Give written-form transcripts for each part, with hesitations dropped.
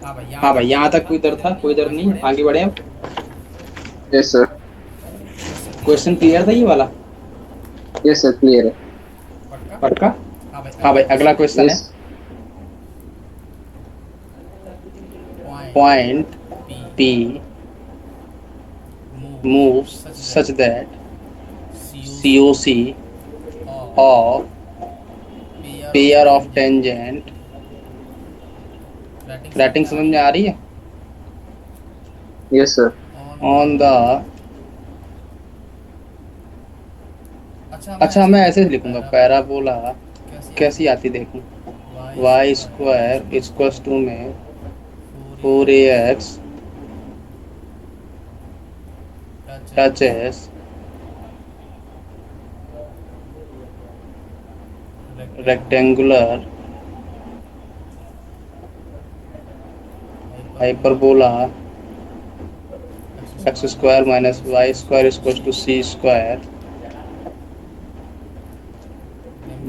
हाँ भाई, यहाँ तक कोई डर था, कोई डर नहीं, आगे बढ़े अब। Yes sir. क्वेश्चन क्लियर था ये वाला? यस सर, क्लियर है। पक्का? हाँ भाई, अगला क्वेश्चन है। Yes. Point P moves such that COC of pair of tangent, writing समझ में आ रही है, यस सर। ऑन द, अच्छा मैं ऐसे लिखूंगा, पैराबोला कैसी आती देखूं, वाई स्क्वायर इक्वल्स टू में 4AX touches rectangular hyperbola x square minus Y square equals to C square,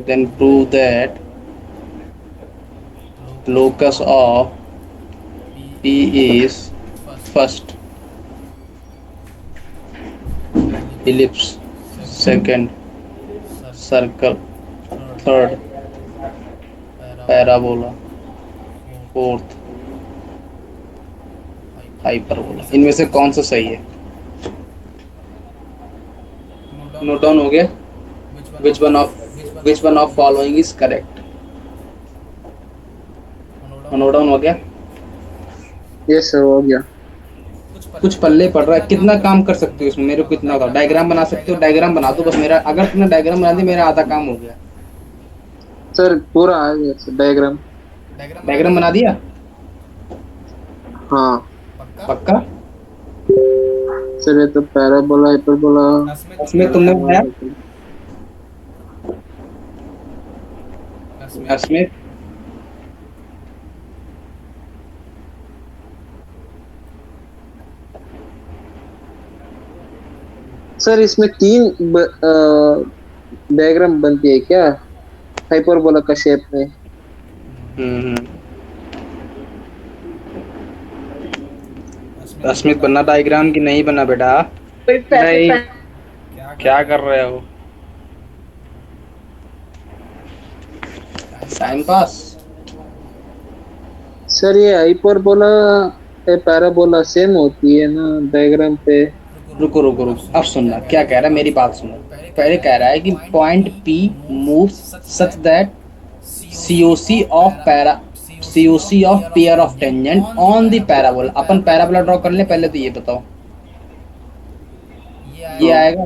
then prove that locus of P is first ellipse, second circle, third parabola, fourth hyperbola. इनमें से कौन सा सही है? Note down हो गया? Which one of following is correct? Note down हो गया? यस सर, हो गया। कुछ पल्ले पड़ रहा है, कितना काम कर सकते हो इसमें, मेरे को कितना होगा? डायग्राम बना सकते हो, डायग्राम बना दो बस मेरा, अगर तुमने डायग्राम बना दिया मेरा आधा काम हो गया। सर पूरा आ गया सर डायग्राम। डायग्राम बना दिया? हाँ पक्का? सर, ये तो पैराबोला हाइपरबोला। इसमें तुमने बनाया? इसमें सर इसमें तीन डायग्राम बनती है क्या, हाइपरबोला का शेप में? अस्मित बनना डायग्राम की नहीं बना बेटा। नहीं क्या कर रहे हो? Time pass. सर, ये हाइपरबोला पैराबोला सेम होती है ना डायग्राम पे? रुको रुको रुको, अब सुनना क्या कह रहा है, मेरी बात सुनो। पहले कह रहा है कि point P moves such that COC of para COC of pair of tangent on the parabola. Upon parabola draw कर ले, पहले तो ये बताओ, ये हाँ। आएगा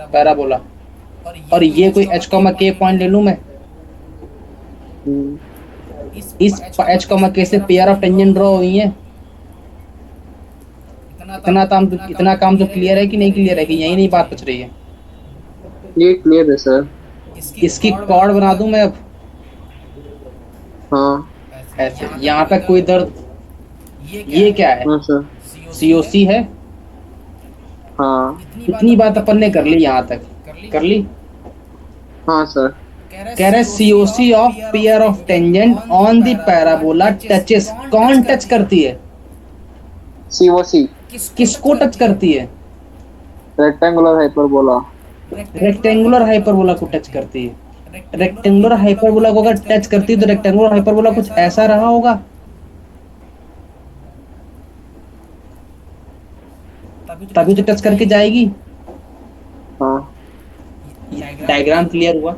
पैराबोला, और ये कोई H, K पॉइंट ले लूं मैं, हम्म, इस H, K से पेयर ऑफ टेंजेंट ड्रॉ हुई है। इतना काम तो क्लियर है कि नहीं क्लियर है, कि यही नहीं बात बच रही है? ये क्लियर है सर। इसकी कॉर्ड बना दूं मैं अब, हाँ। ऐसे यहाँ तक कोई दर्द? ये क्या है? हाँ सर। COC है। हाँ। इतनी बात अपन ने कर ली, यहाँ तक कर ली। हाँ सर। कह रहे COC of pair of tangent on the parabola touches, कौन टच करती है? COC किसको टच करती है? Rectangular hyperbola. रेक्टेंगुलर हाइपरबोला को टच करती है। रेक्टेंगुलर हाइपरबोला को अगर टच करती है तो रेक्टेंगुलर हाइपरबोला कुछ ऐसा रहा होगा, तभी तो टच करके जाएगी। हाँ, डायग्राम क्लियर हुआ?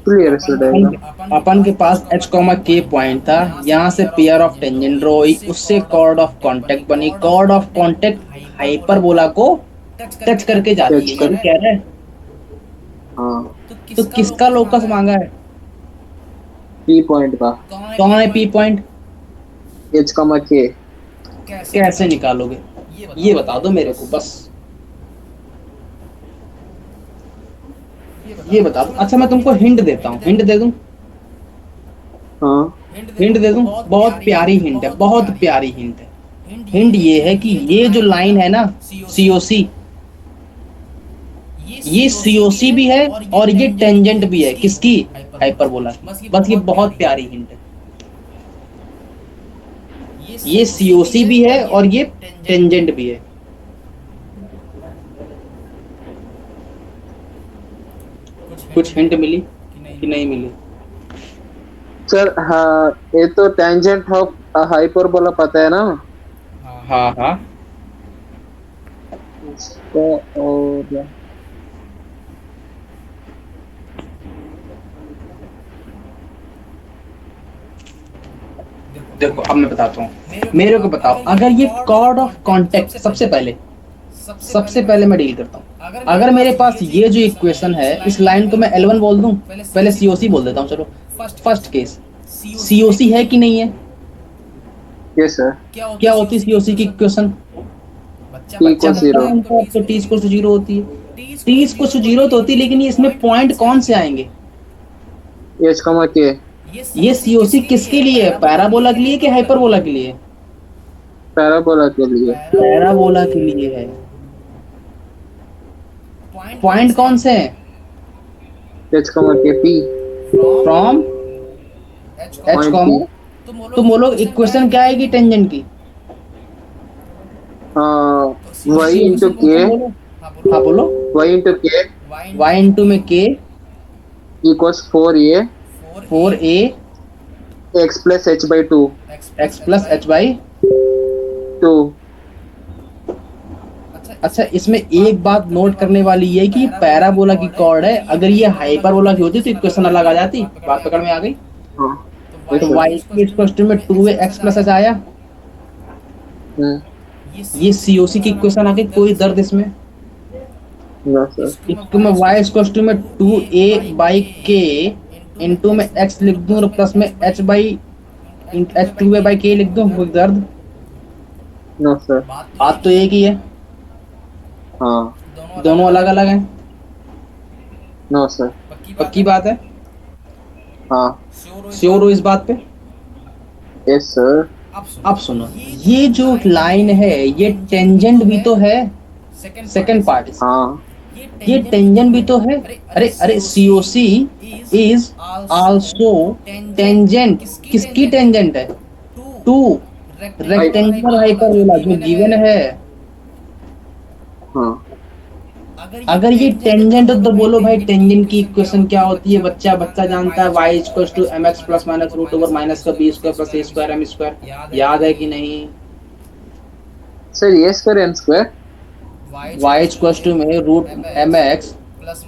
क्लियर है सर डायग्राम। अपन के पास H, K पॉइंट था, यहाँ से पेयर ऑफ टेंजेंट ड्रॉ हुई, उससे कॉर्ड ऑफ कांटेक्ट बनी, कॉर्ड ऑफ कांटेक्ट हाइपरबोला को टच करके जाती है, ये कह रहा है। हाँ। तो किसका लोकस मांगा है? पी पॉइंट का। कौन है P पॉइंट? H, K। कैसे निकालोगे ये बता दो मेरे को बस, ये बता दो। अच्छा मैं तुमको हिंट देता हूँ, हिंट दे दूं? हाँ। हिंट दे दूं? बहुत प्यारी हिंट है, बहुत प्यारी हिंट है। हिंट ये है कि ये जो लाइन है ना COC, ये COC भी है और ये टेंजेंट भी है, किसकी? हाइपरबोला की। बस ये बहुत प्यारी हिंट है। ये सीओसी भी है और ये टेंजेंट भी है। कुछ हिंट मिली कि नहीं मिली? सर हाँ, ये तो टेंजेंट ऑफ हाइपरबोला पता है ना। हाँ हाँ। इसका और देखो अब मैं बताता हूँ, मेरे को बताओ, अगर ये कॉर्ड ऑफ कॉन्टेक्ट, सबसे पहले मैं डील करता हूँ। अगर मेरे पास ये जो इक्वेशन है, इस लाइन को मैं L1 बोल दूं, पहले सीओसी बोल देता हूँ। चलो फर्स्ट केस, सीओसी है कि नहीं है? ये सर क्या होती है सीओसी की इक्वेशन? T को जीरो। तो टी इक्वल टू जीरो होती है। टी इक्वल टू जीरो तो होती है, लेकिन इसमें पॉइंट कौन से आएंगे? एच कमा के। ये सीओसी किसके लिए है? पैराबोला के लिए कि हाइपरबोला के लिए? पैराबोला के लिए। पैराबोला के लिए है। पॉइंट कौन से हैं? एच कमा के P. From H point comma. P. तो बोलो इक्वेशन क्या आएगी टेंजेंट की? Y into k. हाँ बोलो। Y into k y into में k equals 4a 4a x plus h by two. x plus h by. Two. अच्छा, इसमें एक बात नोट करने वाली है कि पैराबोला की कॉर्ड है। अगर ये हाइपरबोला की होती तो इक्वेशन अलग आ जाती। बात पकड़ में आ गई? हाँ तो y की इक्वेशन में 2a x प्लस h आया। ये सीओसी की इक्वेशन आ गई। कोई दर्द इसमें? ना सर। इसको मैं y इक्वल टू में 2a बाई k इंटू में x लिख दूं और प्लस में h by h 2a by k लिख दूं। कोई दर्द? ना सर। बात तो एक ही है, हाँ। दोनों अलग अलग हैं। No sir. पक्की बात है? हाँ। श्योर हो इस बात पे? Yes sir. अब सुनो, ये जो लाइन है ये टेंजेंट भी तो है। सेकंड पार्ट, हाँ। ये टेंजेंट भी तो है। अरे अरे, सीओसी इज आल्सो टेंजेंट। किसकी टेंजेंट है? टू रेक्टेंगुलर हाइपरबोला जो गिवन है। हाँ। अगर ये टेंजेंट है तो बोलो भाई टेंजेंट की इक्वेशन क्या होती है? बच्चा बच्चा जानता है, y equal to mx plus minus root over minus का B square plus A square M square. याद है कि नहीं? सर ये square M square. y equal to में root mx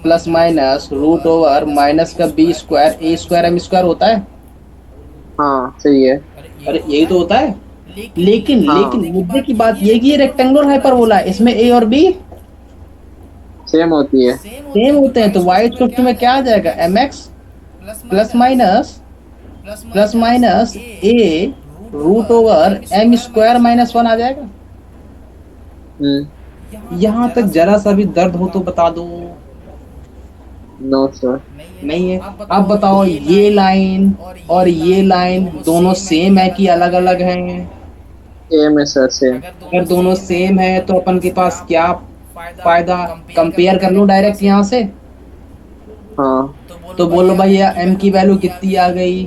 plus minus root over minus का B square A square M square होता है। हाँ सही है। अरे यही तो होता है। लेकिन हाँ। लेकिन मुद्दे की बात ये कि ये रेक्टेंगुलर हाइपरबोला है, इसमें a और b सेम होती है। सेम होते हैं। तो y इक्वल टू में क्या आ जाएगा? mx plus minus a root over m square minus 1 आ जाएगा। यहाँ तक जरा सा भी दर्द हो तो बता दो। No sir. नहीं है? अब बताओ, ये लाइन और ये लाइन दोनों सेम है कि अलग अलग हैं? सेम है सर सेम। अगर दोनों सेम है तो अपन के पास क्या फायदा? कंपेयर कर लो डायरेक्ट यहाँ से। हाँ। तो बोलो भाई m की वैल्यू कितनी आ गई?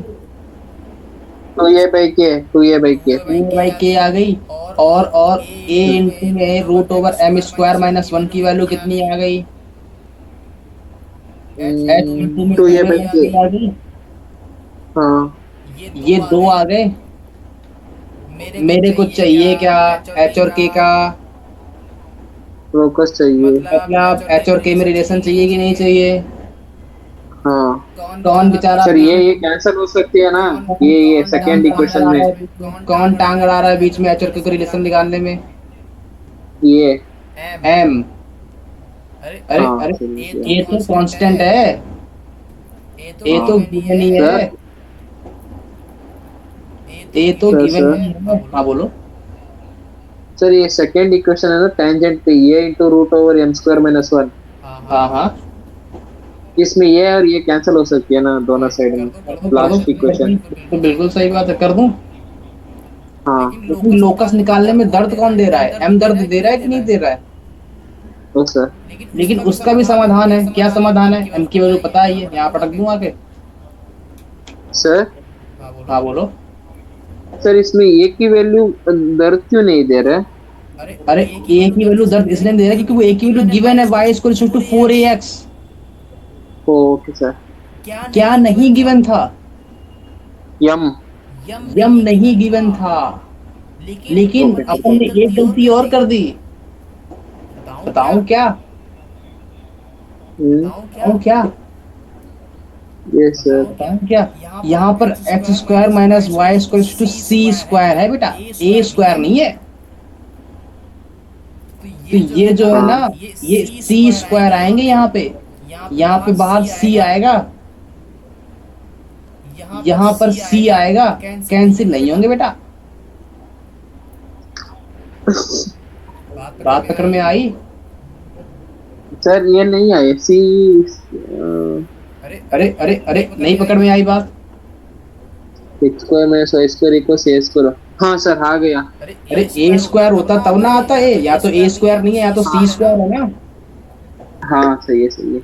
2a बाई के। 2a बाई के। 2/k आ गई। और a इंटू में root over m square minus 1 की वैल्यू कितनी आ गई? h इंटू में 2a बाई के। आ गई। हाँ। ये दो आ गए। मेरे को चाहिए क्या? h और k का लोकस चाहिए। मतलब h और k में रिलेशन चाहिए कि नहीं चाहिए? हाँ कौन बेचारा सर ये कैंसिल हो सकती है ना। ये सेकेंड इक्वेशन में कौन टांग अड़ा रहा है बीच में h और k का रिलेशन निकालने में? ये। m। अरे हाँ, अरे, चलिए। ये तो कांस्टेंट है, ये तो गिवन ही है। ये तो सर, गिवन सर। है। हाँ बोलो। सर ये सेकेंड इक्वेशन है ना, टेंजेंट पे ये into root over m square minus 1। हाँ हाँ, इसमें ये और ये कैंसिल हो सकती है ना दोनों साइड में। Last equation. तो बिल्कुल सही बात है, कर दूं। हाँ लेकिन लोकस निकालने में दर्द कौन दे रहा है? m दर्द दे रहा है कि नहीं दे रहा है? तो सर लेकिन उसका भी समाधान है। क्या समाधान है? m की वैल्यू पता ही है, यहाँ पटक दूं आके। सर हाँ बोलो। सर इसमें ए की वैल्यू दर्द क्यों नहीं दे रहा है? अरे ए की वैल्यू दर्द इसलिए नहीं दे रहा क्योंकि वो ए की वैल्यू गिवन है y equal to 4ax। Okay sir. क्या नहीं गिवन था? यम। यम नहीं गिवन था, लेकिन ओके सर। अपन ने एक गलती और कर दी। बताऊं क्या? हम्म। बताऊं क्या? ये सर। बताऊं क्या? यहाँ पर x square minus y equal to c square है बेटा, ए स्क्वायर नहीं है। तो ये जो है हाँ। ना, ये सी स्क्वायर आएंगे यहाँ पे। यहाँ पे बाहर सी आएगा, यहाँ पर सी आएगा, कैंसिल नहीं होंगे बेटा। बात पकड़ में आई? सर ये नहीं आए सी। अरे अरे अरे, नहीं पकड़ में आई बात? X square minus Y square equal A square. हाँ सर आ गया। अरे ए स्क्वायर होता तब ना आता ए, या तो ए स्क्वायर नहीं है या तो सी स्क्वायर है ना। हाँ सही है सही है।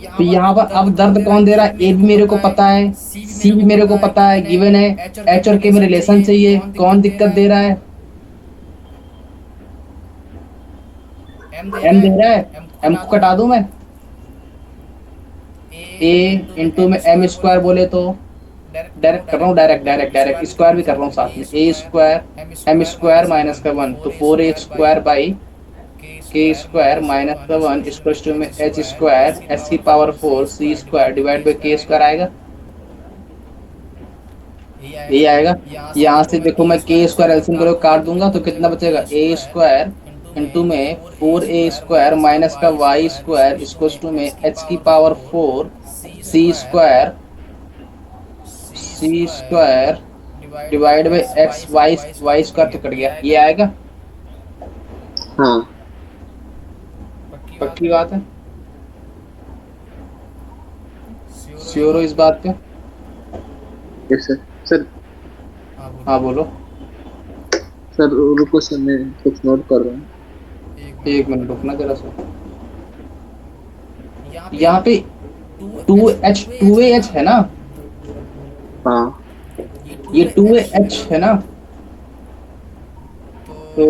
तो यहाँ पर अब दर्द कौन दे रहा है? ए भी मेरे को पता है, सी भी मेरे को पता है, गिवन है। एच और के में रिलेशन चाहिए, कौन दिक्कत दे रहा है? एम दे रहा है। एम को कटा दूं मैं? ए इंटू में एम स्क्वायर बोले तो डायरेक्ट कर रहा हूँ, डायरेक्ट डायरेक्ट डायरेक्ट स्क्वायर भी कर रहा हूँ साथ में। A square M square minus का 1 तो 4a square by k square minus का 1 इक्वल टू में एच स्क्वायर एस की power 4 c square divide by k square आएगा। ये आएगा। यहाँ से देखो मैं के स्क्वायर एलसीएम करो काट दूंगा तो कितना बचेगा? ए स्क्वायर इंटू में 4a स्क्वायर माइनस का वाई स्क्वायर इक्वल टू में एच की power 4 c square divide by x y square तो कट गया, ये आएगा। हाँ पक्की बात है? श्योर हो इस बात पे? Yes sir. सर हाँ बोलो। सर रुको सर मैं कुछ नोट कर रहा हूँ। एक मिनट रुकना जरा सा। यहाँ पे 2h है ना, हाँ ये 2h है ना। तो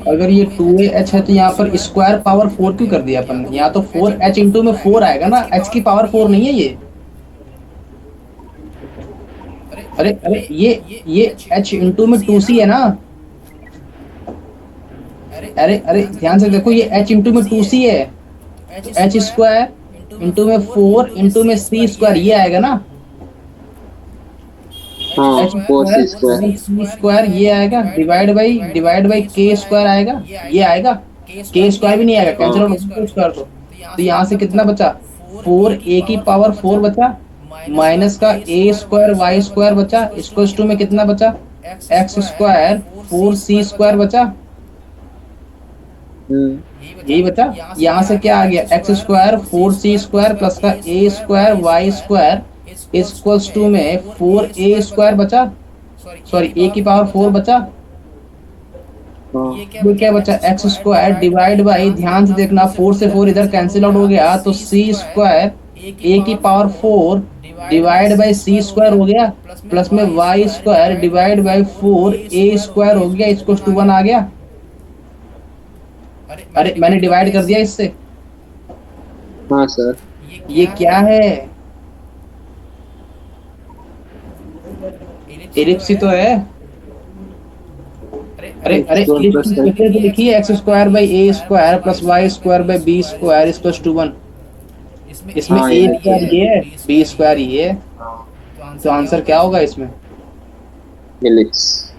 अगर ये 2h है तो यहाँ पर स्क्वायर पावर 4 क्यों कर दिया अपन ने? यहाँ तो 4h इंटू में 4 आएगा ना, h की पावर 4 नहीं है ये। अरे अरे ये h इंटू में 2c है ना। अरे अरे ध्यान से देखो, ये h इंटू में 2c है तो h स्क्वायर इंटू में 4 इंटू में c स्क्वायर ये आएगा ना। हाँ h 4c square. C square ये आएगा डिवाइड बाई के स्क्वायर आएगा, ये आएगा। के स्क्वायर भी नहीं आएगा, कैंसिल आउट हो गया स्क्वायर। तो यहाँ से कितना बचा? 4a की पावर 4 बचा माइनस का a स्क्वायर वाई स्क्वायर बचा इक्वल टू में कितना बचा? एक्स स्क्वायर 4c स्क्वायर बचा, यही बचा। यहाँ से क्या आ गया? X square 4c square plus का a square y square equals to में 4a स्क्वायर बचा, सॉरी a की पावर 4 बचा। हाँ ये क्या बचा? एक्स स्क्वायर डिवाइड बाई, ध्यान से देखना 4 से 4 इधर कैंसिल आउट हो गया तो c स्क्वायर a की power 4 divide by c square हो गया प्लस में y square divide by 4a square हो गया इक्वल टू 1 आ गया। अरे मैंने डिवाइड कर दिया इससे। हाँ सर। ये क्या है? एलिप्स ही तो है। अरे अरे एलिप्स कैसे लिखिए? X square by A square plus Y square by B square equal to 1। इसमें हाँ, ए स्क्वायर ये है, बी स्क्वायर ये है, तो आंसर क्या होगा इसमें? एलिप्स।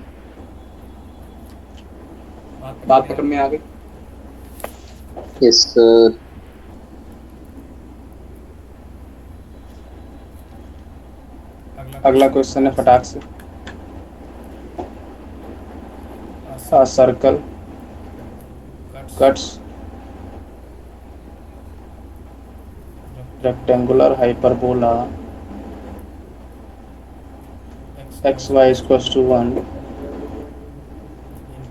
बात पकड़ में आ गई? Yes sir. अगला क्वेश्चन है फटाक से। A circle cuts rectangular hyperbola xy is equals to 1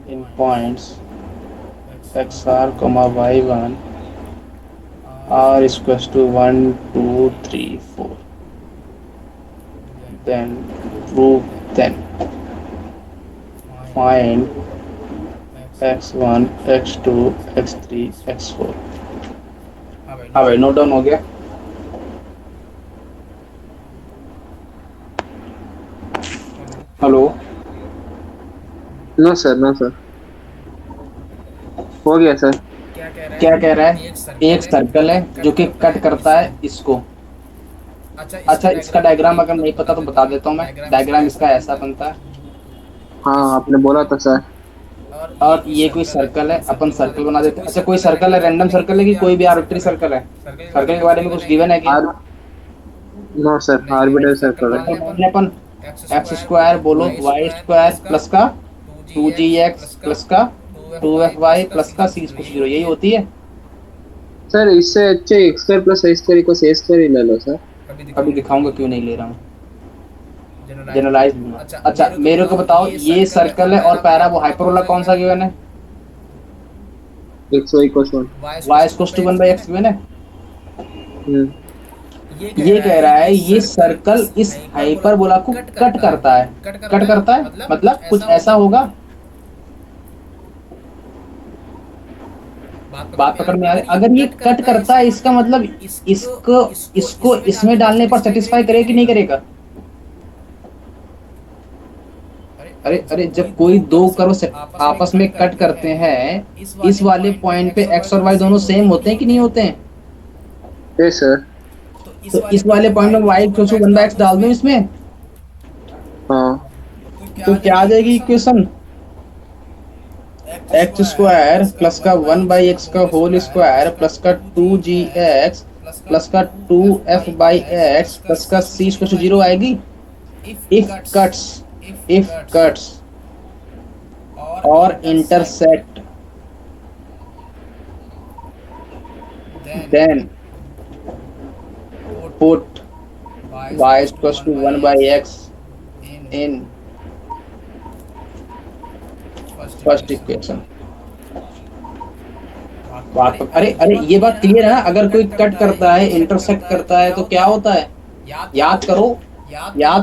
in points xr comma y1 r is equals to 1 2 3 4 then prove then find x1 x2 x3 x4। हाँ भाई नोट डाउन हो गया। Hello. No sir, no sir, हो गया sir. क्या कह रहा है? एक सर्कल है जो कि कट करता है इसको। अच्छा इसका डायग्राम अगर नहीं पता तो बता देता हूँ मैं। डायग्राम इसका ऐसा बनता है। हाँ, आपने बोला था सर। और ये कोई सर्कल है, अपन सर्कल बना देते हैं। अच्छा कोई सर्कल है, रैंडम सर्कल है कि कोई भी आर्बिट्री सर्कल है? सर्कल के बारे में कुछ गिवन है क्या? Are no sir, arbiter circle है। तो मान लें अपन एक्स स्क्वायर बोलो वाई स्क्वायर प्लस का 2gx प्लस का 2fy प्लस का सी कुछ जीरो, यही होती है। सर इससे अच्छे X square plus Y square equal A square ही ले लो सर। अभी दिखाऊंगा क्यों नहीं ले रहा हूँ। जनरलाइज। अच्छा मेरे को बताओ, ये सर्कल है और पैरा वो हाइपरबोला कौन सा गिवन है? X y equal 1। Y equals to 1/x given है। हम्म। ये कह रहा है ये सर्कल इस हाइपरबोला को कट करता है। कट करता है मतलब कुछ ऐसा होगा। बात पकड़ में आ रही? अगर ये कट करता है इसका मतलब इसको इसको इसमें डालने पर सेटिस्फाई करेगा कि नहीं करेगा? अरे अरे जब कोई दो कर्व आपस में कट करते हैं इस वाले पॉइंट पे एक्स और वाई दोनों सेम होते हैं कि नहीं होते हैं? Yes sir. तो इस वाले पॉइंट में वाई इक्वल टू 1/x डाल दूं इसमें, हाँ। तो क्या आ जाएगी इक्वेशन? एक्स स्क्वायर प्लस का 1/x का होल स्क्वायर प्लस का 2gx प्लस का 2f/x प्लस का c इक्वल टू 0 आएगी। इफ कट्स और intersect then put y equal to 1/x in first equation. अरे अरे ये बात क्लियर है ना? अगर कोई कट करता है इंटरसेक्ट करता है तो क्या होता है? याद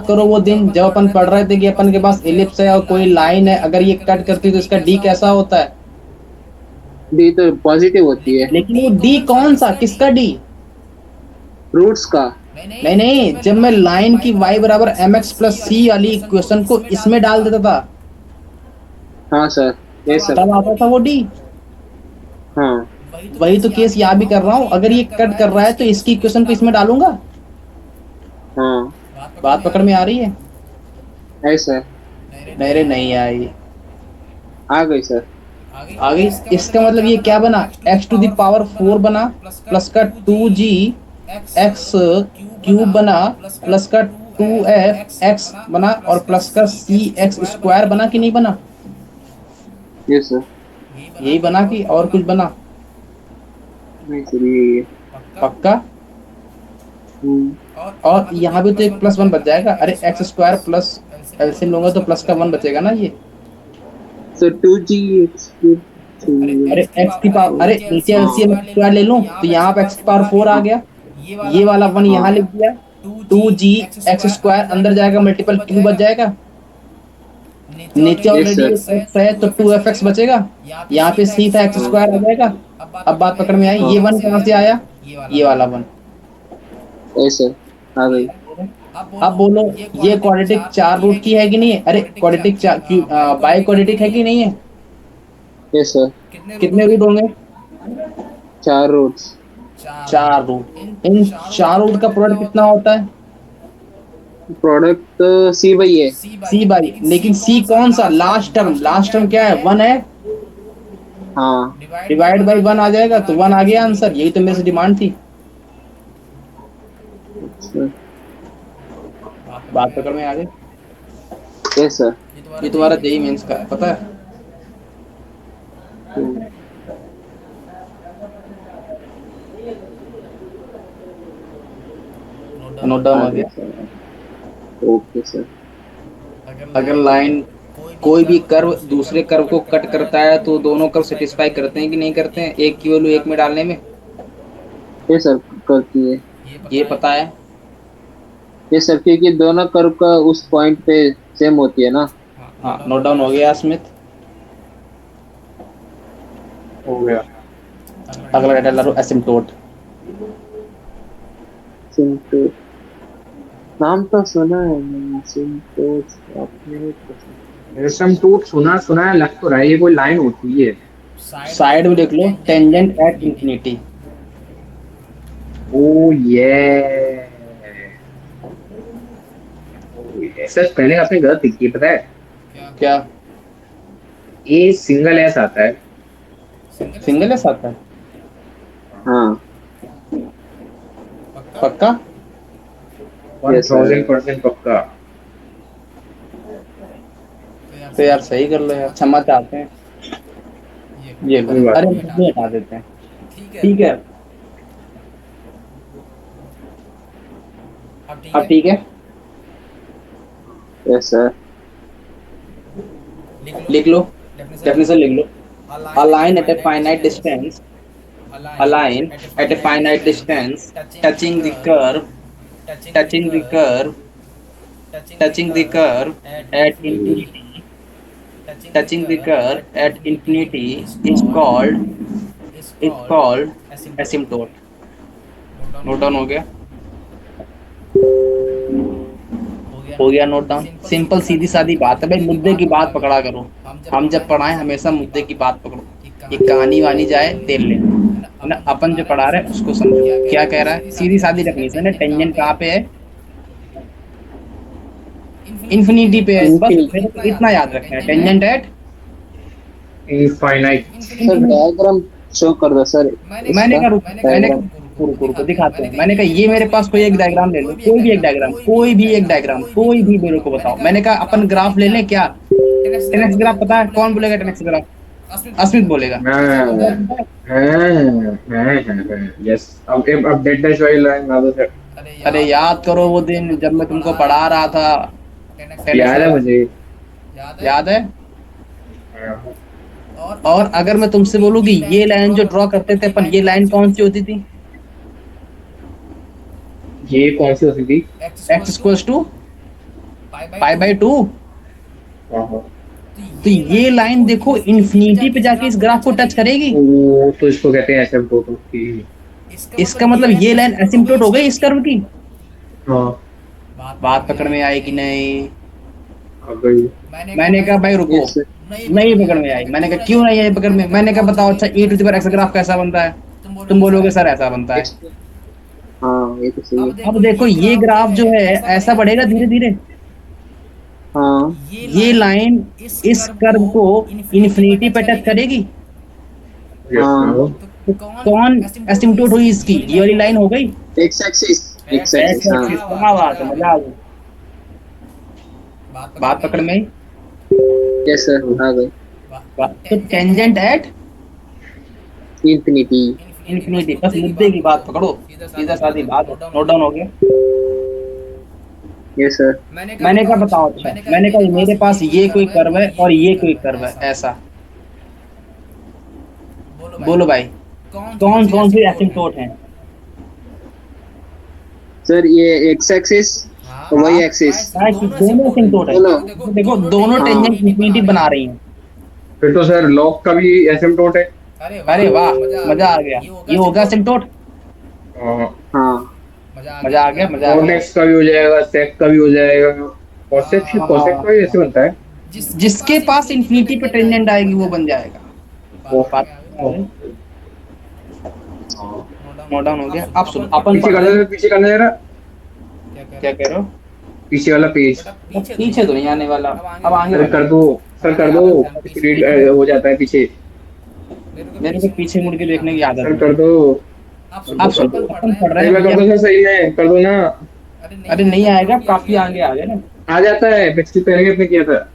करो वो दिन जब अपन पढ़ रहे थे कि अपन के पास एलिप्स है और कोई लाइन है, अगर ये कट करती है तो इसका डी कैसा होता है? डी तो पॉजिटिव होती है। लेकिन वो डी कौन सा, किसका डी? रूट्स का। नहीं नहीं, जब मैं लाइन की y बराबर mx प्लस सी वाली इक्वेशन को इसमें डाल देता था हाँ सर, यस सर। तब आता था वो डी। हाँ। वही तो केस यहाँ भी कर रहा हूँ। अगर ये कट कर रहा है तो इसकी इक्वेशन को इसमें डालूंगा। हाँ। बात पकड़ में आ रही है? ऐसा। नहीं रे नहीं आई। आ गई सर। आ गई। इसका मतलब ये क्या बना? x टू द पावर 4 बना प्लस का 2g x क्यूब बना प्लस का 2f x बना और प्लस का c x स्क्वायर बना कि नहीं बना? Yes sir. यही बना कि और कुछ बना? नहीं सर, ये पक्का? हम्म। और यहाँ भी तो एक प्लस 1 बच जाएगा। अरे एक्स स्क्वायर प्लस एलसीएम लूंगा तो प्लस का 1 बचेगा ना ये। Sir 2g x cube. अरे एक्स की पावर, अरे नीचे एलसीएम स्क्वायर ले लूं तो यहाँ पे एक्स की पावर 4 आ गया। ये वाला 1 यहाँ लिख दिया। 2g एक्स स्क्वायर अंदर जाएगा मल्टीपल क्यू बच जाएगा। नीचे ऑलरेडी एक्स है तो 2fx बचेगा। यहाँ पे c था एक्स स्क्वायर आ जाएगा। अब बात पकड़ में आई? ये 1 कहाँ से आया? ये वाला 1। ऐसे आ गई। अब बोलो ये क्वाड्रेटिक 4 रूट की है कि नहीं है? अरे क्वाड्रेटिक बाई क्वाड्रेटिक है कि नहीं है? Yes sir. कितने रूट होंगे? 4 रूट्स। 4 रूट। इन 4 रूट का प्रोडक्ट कितना होता है? प्रोडक्ट सी बाई है। सी बाई, लेकिन सी कौन सा? लास्ट टर्म क्या है? 1 है। हाँ। डिवाइड बाई 1 आ जाएगा तो 1 आ गया आंसर। यही तो मेरे से डिमांड थी। बात पकड़ में आ गई? Yes sir. ये तुम्हारा जेई मेंस का पता है? नोट डाउन हो गया? Okay sir. अगर लाइन कोई भी कर्व दूसरे कर्व को कट करता है तो दोनों कर्व सेटिस्फाई करते हैं कि नहीं करते हैं एक की वैल्यू एक में डालने में? ये सर करती है। ये पता है? ये सर क्योंकि दोनों कर्व का उस पॉइंट पे सेम होती है ना। हाँ नोट डाउन हो गया स्मिथ। हो गया। अगला डेटा ला लो एसिम्प्टोट। सिंटोट, नाम तो सुना है मैंने, सिंटोट आपने एसिम्प्टोट सुना सुना है, लग तो रहा है ये कोई लाइन होती है। साइड में देख लो टेंजेंट एट इंफिनिटी। ओ ये सर पहले आपने गलत लिखी है, पता है। क्या? ये सिंगल एस आता है। सिंगल एस आता है? हाँ। पक्का? 1000% पक्का। तो यार सही कर लो यार, क्षमा चाहते हैं। ये लो, कोई बात अरे नहीं। ये हटा देते हैं। ठीक है, अब ठीक है। Yes sir. लिख लो, डेफिनेशन लिख लो। A line at a finite distance, a line at a finite distance, touching the curve, touching the curve, touching the curve at infinity, touching the curve at infinity is called asymptote. Note down हो गया? हो गया note down. Simple सीधी सादी बात है भाई, मुद्दे की बात पकड़ा करो। हम जब पढ़ाएं हमेशा मुद्दे की बात पकड़ो। ये कहानी वानी जाए तेल ले, है ना। अपन जो पढ़ा रहे हैं उसको समझो क्या कह रहा है। सीधी सादी डेफिनेशन है, टेंजेंट कहाँ पे है? इन्फिनिटी पे है। बस मेरे को इतना याद रखना है, tangent at infinite. Sir diagram show कर दो सर। मैंने इसका कहा डायग्राम। रुको दिखाते हैं। मैंने कहा ये मेरे पास कोई एक डायग्राम ले लो, कोई भी एक डायग्राम, कोई भी एक डायग्राम, कोई भी मेरे को बताओ। मैंने कहा अपन ग्राफ ले लें क्या? 10x ग्राफ पता है? कौन बोलेगा 10x ग्राफ? अस्मित बोलेगा। यस, अब डेड डैश वाली लाइन ला दो सर। अरे याद करो वो दिन जब मैं तुमको पढ़ा रहा था। 10x याद है मुझे। याद है? और अगर मैं तुमसे बोलूं कि ये लाइन जो ड्रॉ करते थे अपन, ये लाइन कौन सी होती थी? ये कौन सी होती थी? x equals to pi by 2। तो ये लाइन देखो इन्फिनिटी पे जाके इस ग्राफ को टच करेगी। ओ, तो इसको कहते हैं एसिम्प्टोट की। इसका मतलब ये लाइन एसिम्प्टोट हो गई इस कर्व की। हाँ, बात पकड़ में आई कि नहीं? आ गई। मैंने कहा भाई रुको, यस सर। नहीं पकड़ में आई। मैंने कहा क्यों नहीं आई पकड़ में? मैंने कहा बताओ अच्छा e to the power x graph कैसा बनता है? तुम बोलोगे सर ऐसा बनता है। हाँ ये तो सही है। अब देखो ये ग्राफ जो है ऐसा बढ़ेगा धीरे धीरे। हाँ ये लाइन इस कर्व को इन्फिनिटी पे टच करेगी। हाँ। तो कौन एसिम्प्टोट हुई इसकी? ये वाली लाइन हो गई। X axis. एक्स एक्सिस हाँ। क्या बात है, मजा आ गई। बात पकड़ में आई? यस सर आ गई। तो टेंजेंट एट इंफिनिटी। इन्फिनिटी, बस मुद्दे की बात पकड़ो, सीधा सादी बात है। नोट डाउन हो गया? Yes sir. मैंने कहा बताओ अच्छा, मैंने कहा मेरे पास ये कोई कर्व है और ये कोई कर्व है ऐसा। बोलो भाई कौन कौन से एसिम्प्टोट हैं? सर ये एक्स एक्सिस वही एक्सिस। दोनों एसिम्प्टोट है। दोनों। देखो दोनों टेंजेंट इन्फिनिटी बना रही हैं। फिर तो सर लॉग का भी एसिम्प्टोट है। अरे वाह, मजा आ गया। ये होगा एसिम्प्टोट। हाँ मजा आ गया, मजा आ गया। कॉर्नेक्स का भी हो जाएगा, सेक का भी हो जाएगा। कॉसेक का भी ऐसे बनता है। जिसके पास इन्फिनिटी पे टेंजेंट आएगी वो बन जाएगा। वो नोट डाउन हो गया। अब सुनो, अपन पीछे करना जरा। क्या कह रहे हो? पीछे वाला पेज। पीछे तो नहीं आने वाला, अब आगे सर कर दो, सर कर दो। हो जाता है पीछे। मेरे को पीछे मुड़ के देखने की आदत सर है। कर दो। अब सुनो, अपन पढ़ रहे मैं कर दो हैं। सर, सही है, कर दो ना। अरे नहीं आएगा, काफी आगे आ गए ना। आ जाता है, पिछली पहले कितने किया था?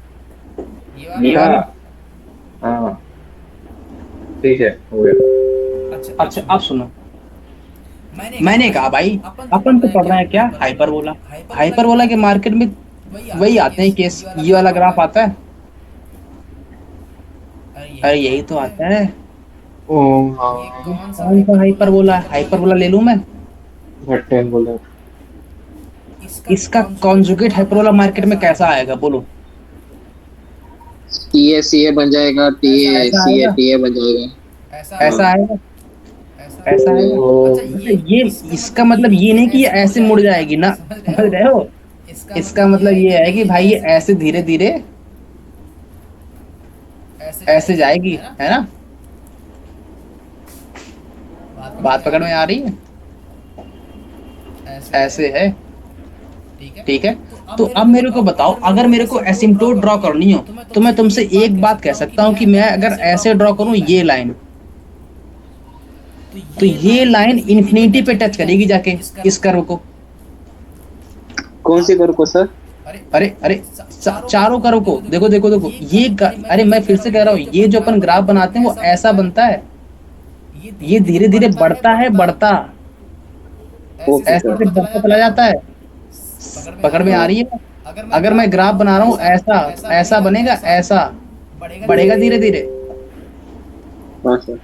ये वाला। हाँ ठीक है, हो गया। अच्छा अब सुनो, मैंने कहा भाई अपन तो पढ़ रहे हैं क्या? हाइपरबोला। हाइपरबोला के मार्केट में वही आते हैं केस, ये वाला ग्राफ आता है। अरे यही तो आता है। ओ हाँ, कौन सा हाइपरबोला? हाइपरबोला ले लूं मैं? घट्टे बोला। इसका कॉन्जुगेट हाइपरबोला मार्केट में कैसा आएगा बोलो? टी ए सी ए बन जाएगा, टी ए ऐसा सी ए आएगा, टी ए बन जाएगा। ऐसा हाँ। आएगा, ऐसा आएगा। तो मतलब ये, इसका मतलब ये नहीं कि ये ऐसे मुड़ जाएगी ना, समझ रहे हो? इसका मतलब ये है कि भाई ये ऐसे धीरे धीरे ऐसे जाएगी, है ना? बात पकड़ में आ रही है? ऐसे है, ठीक है। तो अब मेरे को बताओ, अगर मेरे को एसिम्प्टोट ड्रॉ करनी हो तो मैं तुमसे एक बात कह सकता हूँ कि मैं अगर ऐसे ड्रॉ करूँ ये लाइन, तो ये लाइन इन्फिनिटी पे टच करेगी जाके इस कर्व को। कौन सी करो को सर? अरे अरे, चारों कर्व को देखो देखो देखो, अरे मैं फिर से कह रहा हूँ, ये जो अपन ग्राफ बनाते हैं वो ऐसा बनता है, ये धीरे धीरे बढ़ता है, बढ़ता ओके ऐसे सर। से बढ़ता चला जाता है। पकड़ में आ हाँ। रही है? अगर मैं ग्राफ बना रहा हूँ ऐसा, तो ऐसा बनेगा, ऐसा बढ़ेगा धीरे धीरे, हाँ सर।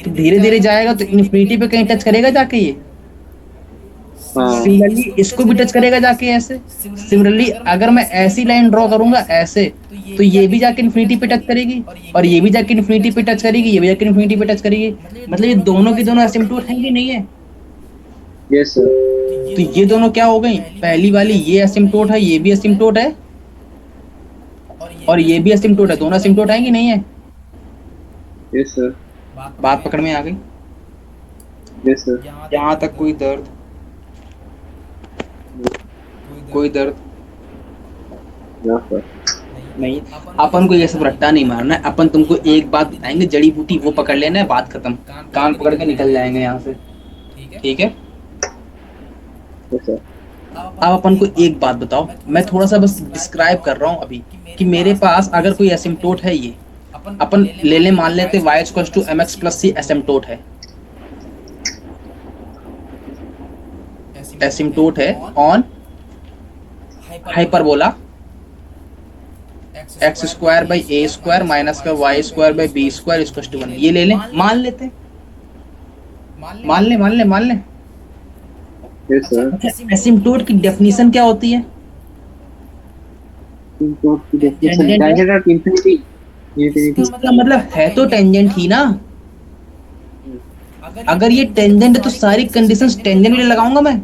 तो धीरे धीरे जाएगा तो इन्फिनिटी पे कहीं टच करेगा जाके ये। हाँ। सिमिलरली इसको भी टच करेगा जाके ऐसे। सिमिलरली अगर मैं ऐसी लाइन ड्रॉ करूंगा ऐसे, तो ये भी जाके इन्फिनिटी पे टच करेगी, और ये भी जाके इन्फिनिटी पे टच करेगी, ये भी जाके इन्फिनिटी पे टच करेगी। मतलब ये दोनों की दोनों एसिम्प्टोट है कि नहीं है? Yes sir. तो ये दोनों क्या हो गई? पहली वाली ये एसिम्प्टोट है, ये भी एसिम्प्टोट है, और ये भी एसिम्प्टोट है, दोनों एसिम्प्टोट है कि नहीं है? Yes sir. बात पकड़ में आ गई? Yes sir. यहाँ तक कोई दर्द, कोई दर्द यहाँ पर। नहीं? अपन को ये सब रट्टा नहीं मारना है, अपन तुमको एक बात बताएंगे, जड़ी बूटी वो पकड़ लेना है, बात खत्म। कान पकड़ के निकल जाएंगे यहाँ से, ठीक है? Yes sir. अब अपन को एक बात बताओ, मैं थोड़ा सा बस डिस्क्राइब कर रहा हूँ अभी, कि मेरे पास अगर कोई एसिम्प्टोट है, ये अपन ले ले, मान लेते y equals to mx plus c asymptote है, एसिम्प्टोट है on hyperbola x square by A square minus का Y square by B square equals to 1। ये ले लें, मान लेते हैं, मान लें। Yes sir. अच्छा, एसिम्प्टोट की डेफिनेशन क्या होती है? इनपुट की डेफिनेशन टेंजेंट है, टेंजेंट ऑफ इंफिनिटी। इंफिनिटी। इसका मतलब है तो टेंजेंट ही ना। अगर ये टेंजेंट है तो सारी कंडीशंस टेंजेंट के लिए लगाऊंगा मैं,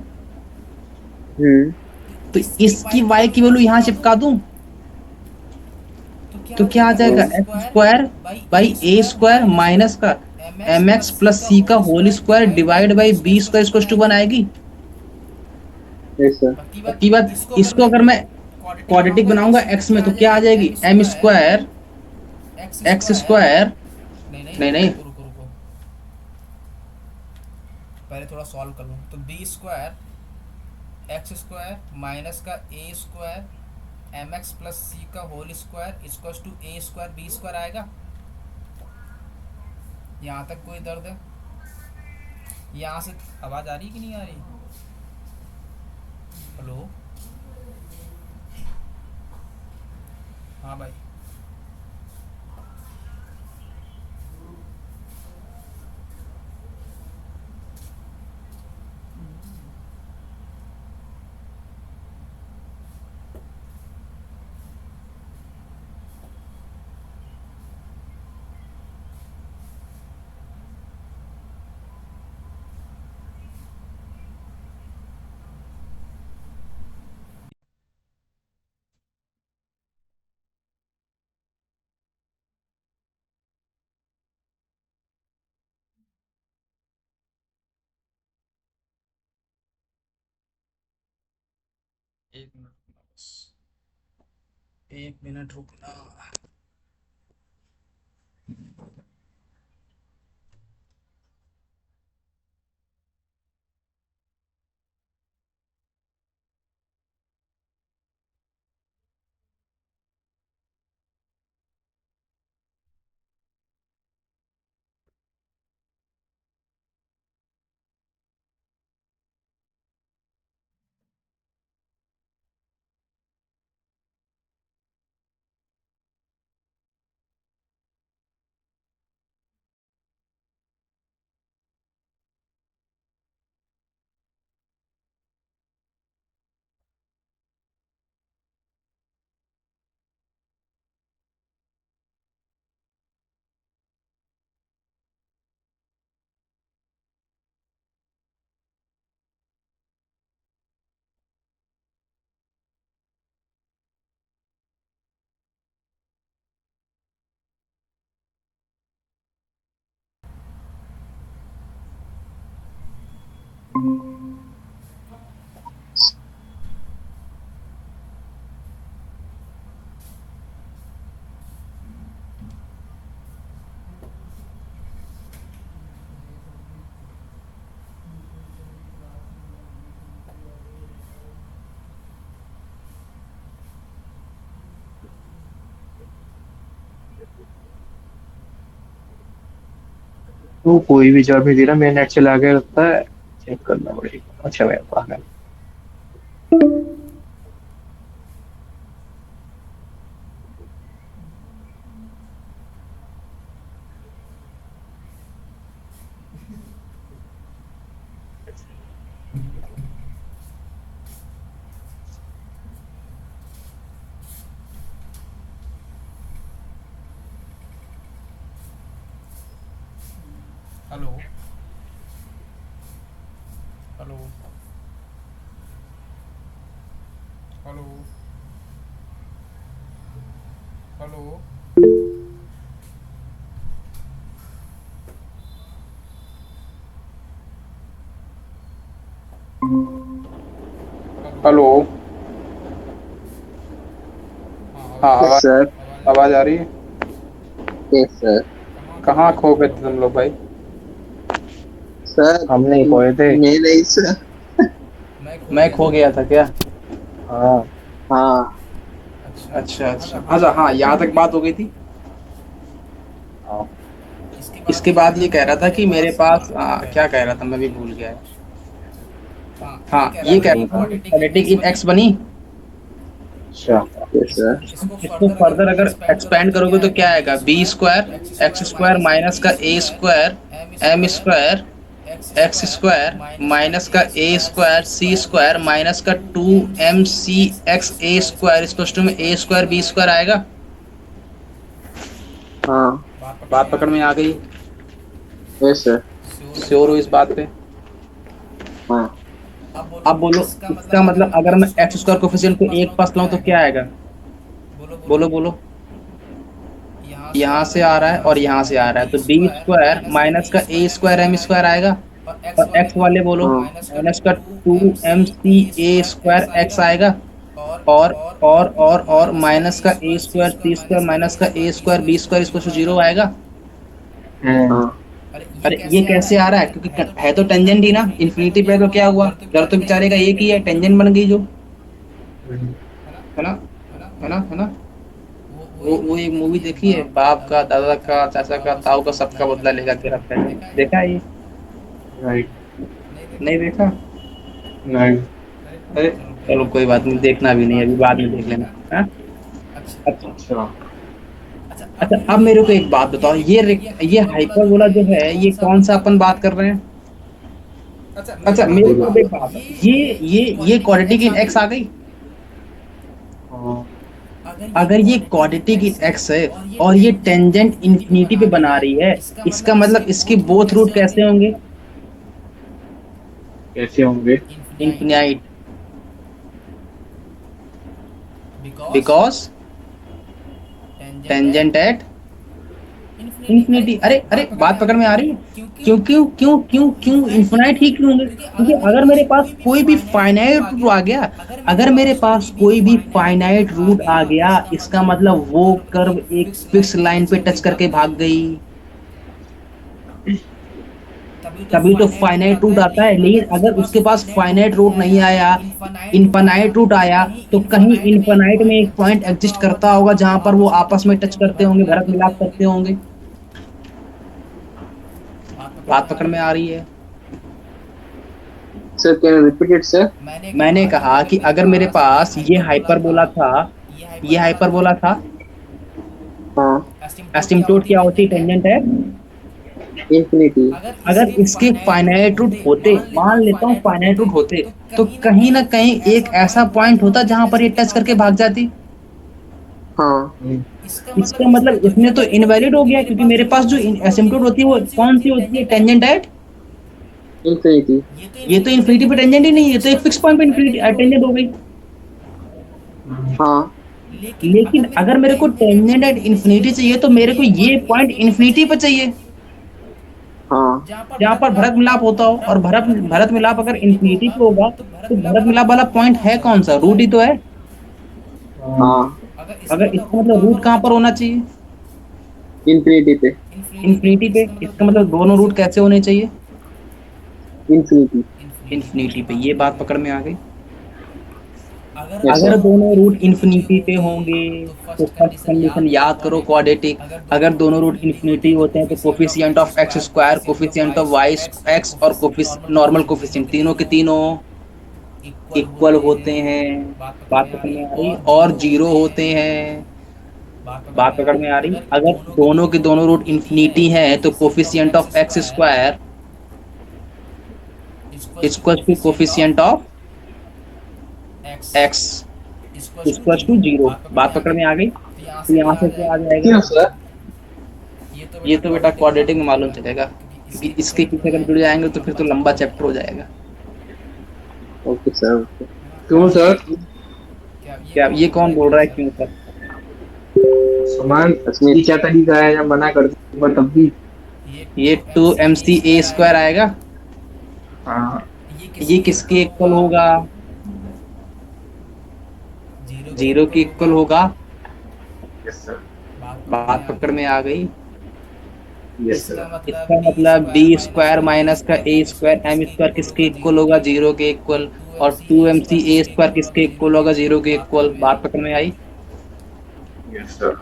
हम्म। तो इसकी y की वैल्यू यहाँ चिपका दूं, तो क्या आ जाएगा? X square by A square minus का एम एक्स प्लस सी का whole square divide by B square equal to 1 आएगी। Yes sir. बाकी बात, इसको अगर मैं क्वाड्रेटिक बनाऊंगा एक्स में, तो क्या आ जाएगी? एम स्क्वायर एक्स स्क्वायर, नहीं नहीं, पहले थोड़ा सॉल्व कर लूँ। तो b square x square minus का a square m x plus c का whole square equal to a square b square आएगा। यहाँ तक कोई दर्द है? यहाँ से आवाज़ आ रही कि नहीं आ रही? हेलो, हाँ भाई। एक मिनट बस, एक मिनट रुकना। तो कोई भी जवाब नहीं दे रहा, मेरा नेट चला गया लगता है, चेक करना पड़ेगा। अच्छा भाई पागल। Hello hello hello hello hello. हाँ यस सर। आवाज आ रही है। Yes sir. कहाँ खो गए थे तुम लोग भाई? सर हम नहीं खोए थे। मैं नहीं सर। मैं खो गया था क्या? हाँ। हाँ अच्छा अच्छा, हाँ यहाँ तक बात हो गई थी। हाँ। इसके बाद ये कह रहा था कि मेरे पास क्या कह रहा था, मैं भी भूल गया। हाँ ये कह रहा था क्वाड्रेटिक इन एक्स बनी। अच्छा। Yes sir. इसको फर्दर अगर एक्सपेंड करोगे तो क्या आएगा? B square x square minus का a square M square x square minus का a square c square minus का 2 MC x ए स्क्वायर इसको में ए स्क्वायर बी स्क्वायर आएगा। हाँ बात पकड़ में आ गई? Yes sir. श्योर हो इस बात पे? हाँ अब बोलो इसका मतलब अगर मैं एक्स स्क्वायर कोफिशिएंट को एक पास लाऊं तो क्या आएगा? बोलो बोलो। यहाँ से आ रहा है और यहाँ से आ रहा है तो बी स्क्वायर माइनस का ए स्क्वायर एम स्क्वायर आएगा। और एक्स वाले बोलो हाँ माइनस का 2 MC a स्क्वायर एक्स आएगा। और और माइनस का a square c square minus का ए स्क्वायर बी स्क्वायर इसको 0 आएगा। हाँ अरे ये कैसे आ रहा है? क्योंकि है तो टेंजेंट ही ना, इन्फिनिटी पे तो क्या हुआ, जड़ तो बेचारे का एक ही है, टेंजेंट बन गई जो, है ना? है ना? वो एक मूवी देखी है, बाप का दादा का चाचा का ताऊ का सबका बदला लेगा के रखा है, देखा है ये? राइट। नहीं देखा? नहीं। अरे चलो कोई बात नहीं, देखना भी नहीं, अभी बाद में देख लेना। हाँ? अच्छा अच्छा। अच्छा, अब मेरे को एक बात बताओ, ये हाइपरबोला जो है ये कौन सा अपन बात कर रहे हैं? अच्छा मेरे को एक बात, ये क्वाड्रेटिक इन एक्स आ गई। हाँ। अगर ये क्वाड्रेटिक इन एक्स है और ये टेंजेंट इंफिनिटी पे बना रही है, इसका मतलब इसके बोथ रूट कैसे होंगे? कैसे होंगे? Infinite, because tangent at infinity. अरे अरे बात पकड़ में आ रही है? क्यों क्यों क्यों क्यों क्यों इन्फिनाइट ही क्यों होंगे? क्योंकि अगर मेरे पास कोई भी फाइनाइट रूट आ गया, अगर मेरे पास कोई भी फाइनाइट रूट आ गया, इसका मतलब वो कर्व एक फिक्स लाइन पे टच करके भाग गई, तभी तो फाइनाइट रूट आता है। लेकिन अगर उसके पास फाइनाइट रूट नहीं आया, इनफाइनाइट रूट आया, तो कहीं इनफाइनाइट में एक पॉइंट एग्जिस्ट करता होगा जहां पर वो आपस में टच करते होंगे, भरत मिलाप करते होंगे। बात पकड़ में आ रही है? Sir can repeat it sir. मैंने कहा कि अगर मेरे पास ये हाइपरबोला था, हाँ एसिम्प्टोट क्या होती है? टेंजेंट है। इंफिनिटी। अगर इसके फाइनाइट रूट होते, मान लेता हूँ फाइनाइट रूट होते, तो कहीं ना कहीं एक ऐसा पॉइंट होता जहां पर ये टच करके भाग जाती। हाँ इसका मतलब इसमें तो इनवैलिड हो गया, क्योंकि मेरे पास जो एसिम्प्टोट होती है वो कौन सी होती है? Tangent at. इंफिनिटी। ये तो इन्फिनिटी पे टेंजेंट ही नहीं है, ये तो एक फिक्स पॉइंट पे इन्फिनिटी टेंजेंट हो गई। हाँ लेकिन अगर मेरे को टेंजेंट एट इन्फिनिटी चाहिए तो मेरे को ये पॉइंट इन्फिनिटी पे चाहिए। हाँ जहाँ पर भरत मिलाप होता हो, और भरत भरत मिलाप अगर इंफिनिटी पे होगा तो भरत मिलाप वाला पॉइंट है कौन सा? रूट ही तो है। हाँ अगर इसका मतलब रूट कहाँ पर होना चाहिए? इंफिनिटी पे। इंफिनिटी पे। इसका मतलब दोनों रूट कैसे होने चाहिए? इंफिनिटी। इंफिनिटी पे। ये बात पकड़ में आ गई। यस अगर सर। दोनों रूट इंफिनिटी पे होंगे तो फर्स्ट कंडीशन याद करो, क्वाड्रेटिक। अगर दोनों रूट इंफिनिटी होते हैं तो coefficient of x square, coefficient of y x और नॉर्मल कोफिशिएंट तीनों के तीनों इक्वल होते हैं। बात पकड़ में आ रही? और जीरो होते हैं। बात पकड़ में आ रही? अगर दोनों के दोनों रूट इंफिनिटी हैं तो coefficient of x square equal to coefficient of x equal to zero. बात पकड़ में आ गई? तो यहाँ से क्या आ क्यों जाएगा? सर? ये तो बेटा क्वाड्रेटिक में मालूम चलेगा, क्योंकि इसके पीछे अगर जुड़ जाएंगे तो फिर तो लंबा चैप्टर हो जाएगा। Okay sir okay. क्यों सर? क्या ये कौन बोल रहा है क्यों सर? सुमान, ये क्या तरीका है जब मना कर दूंगा तब भी? ये 2mc a स्क्वायर आएगा। हाँ। ये किसके इक्वल होगा? जीरो के इक्वल होगा। Yes sir. बात पकड़ में आ गई? Yes sir. इसका मतलब डी स्क्वायर माइनस का ए स्क्वायर एम स्क्वायर किसके इक्वल होगा? जीरो के इक्वल। और 2mc a स्क्वायर किसके इक्वल होगा? जीरो के इक्वल। बात पकड़ में आई? Yes sir.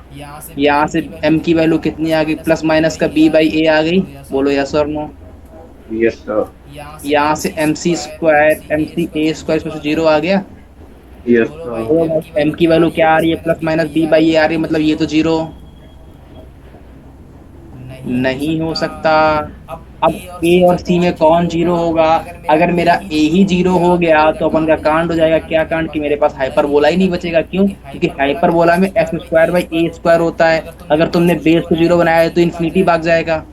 यहाँ से m की वैल्यू कितनी आ गई? प्लस माइनस का b बाई ए आ गई। बोलो यस और नो। Yes sir. यहाँ से mc square mc a square इसमें से जीरो आ गया। यस बोलो सर। भाई m की वैल्यू क्या आ रही है? प्लस माइनस b बाई ए आ रही है, मतलब ये तो जीरो नहीं हो सकता। अब a और c में कौन जीरो होगा? अगर मेरा a ही जीरो हो गया तो अपन का कांड हो जाएगा। क्या कांड? कि मेरे पास हाइपरबोला ही नहीं बचेगा। क्यों? क्योंकि हाइपरबोला में x square by A square होता है। अगर तुमने बेस को जीरो बनाया है तो इन्फिनिटी भाग जाएगा।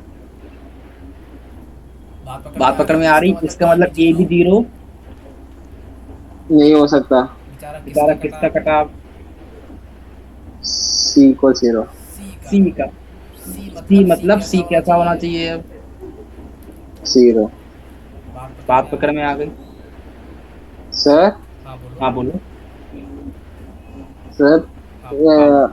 बात पकड़ में आ रही? इसका मतलब a भी जीरो। नहीं हो सकता। बेचारा किसका कटा? सी को जीरो। c का। c मतलब c कैसा होना चाहिए? अब जीरो। बात पकड़ में आ गई? सर हाँ बोलो। सर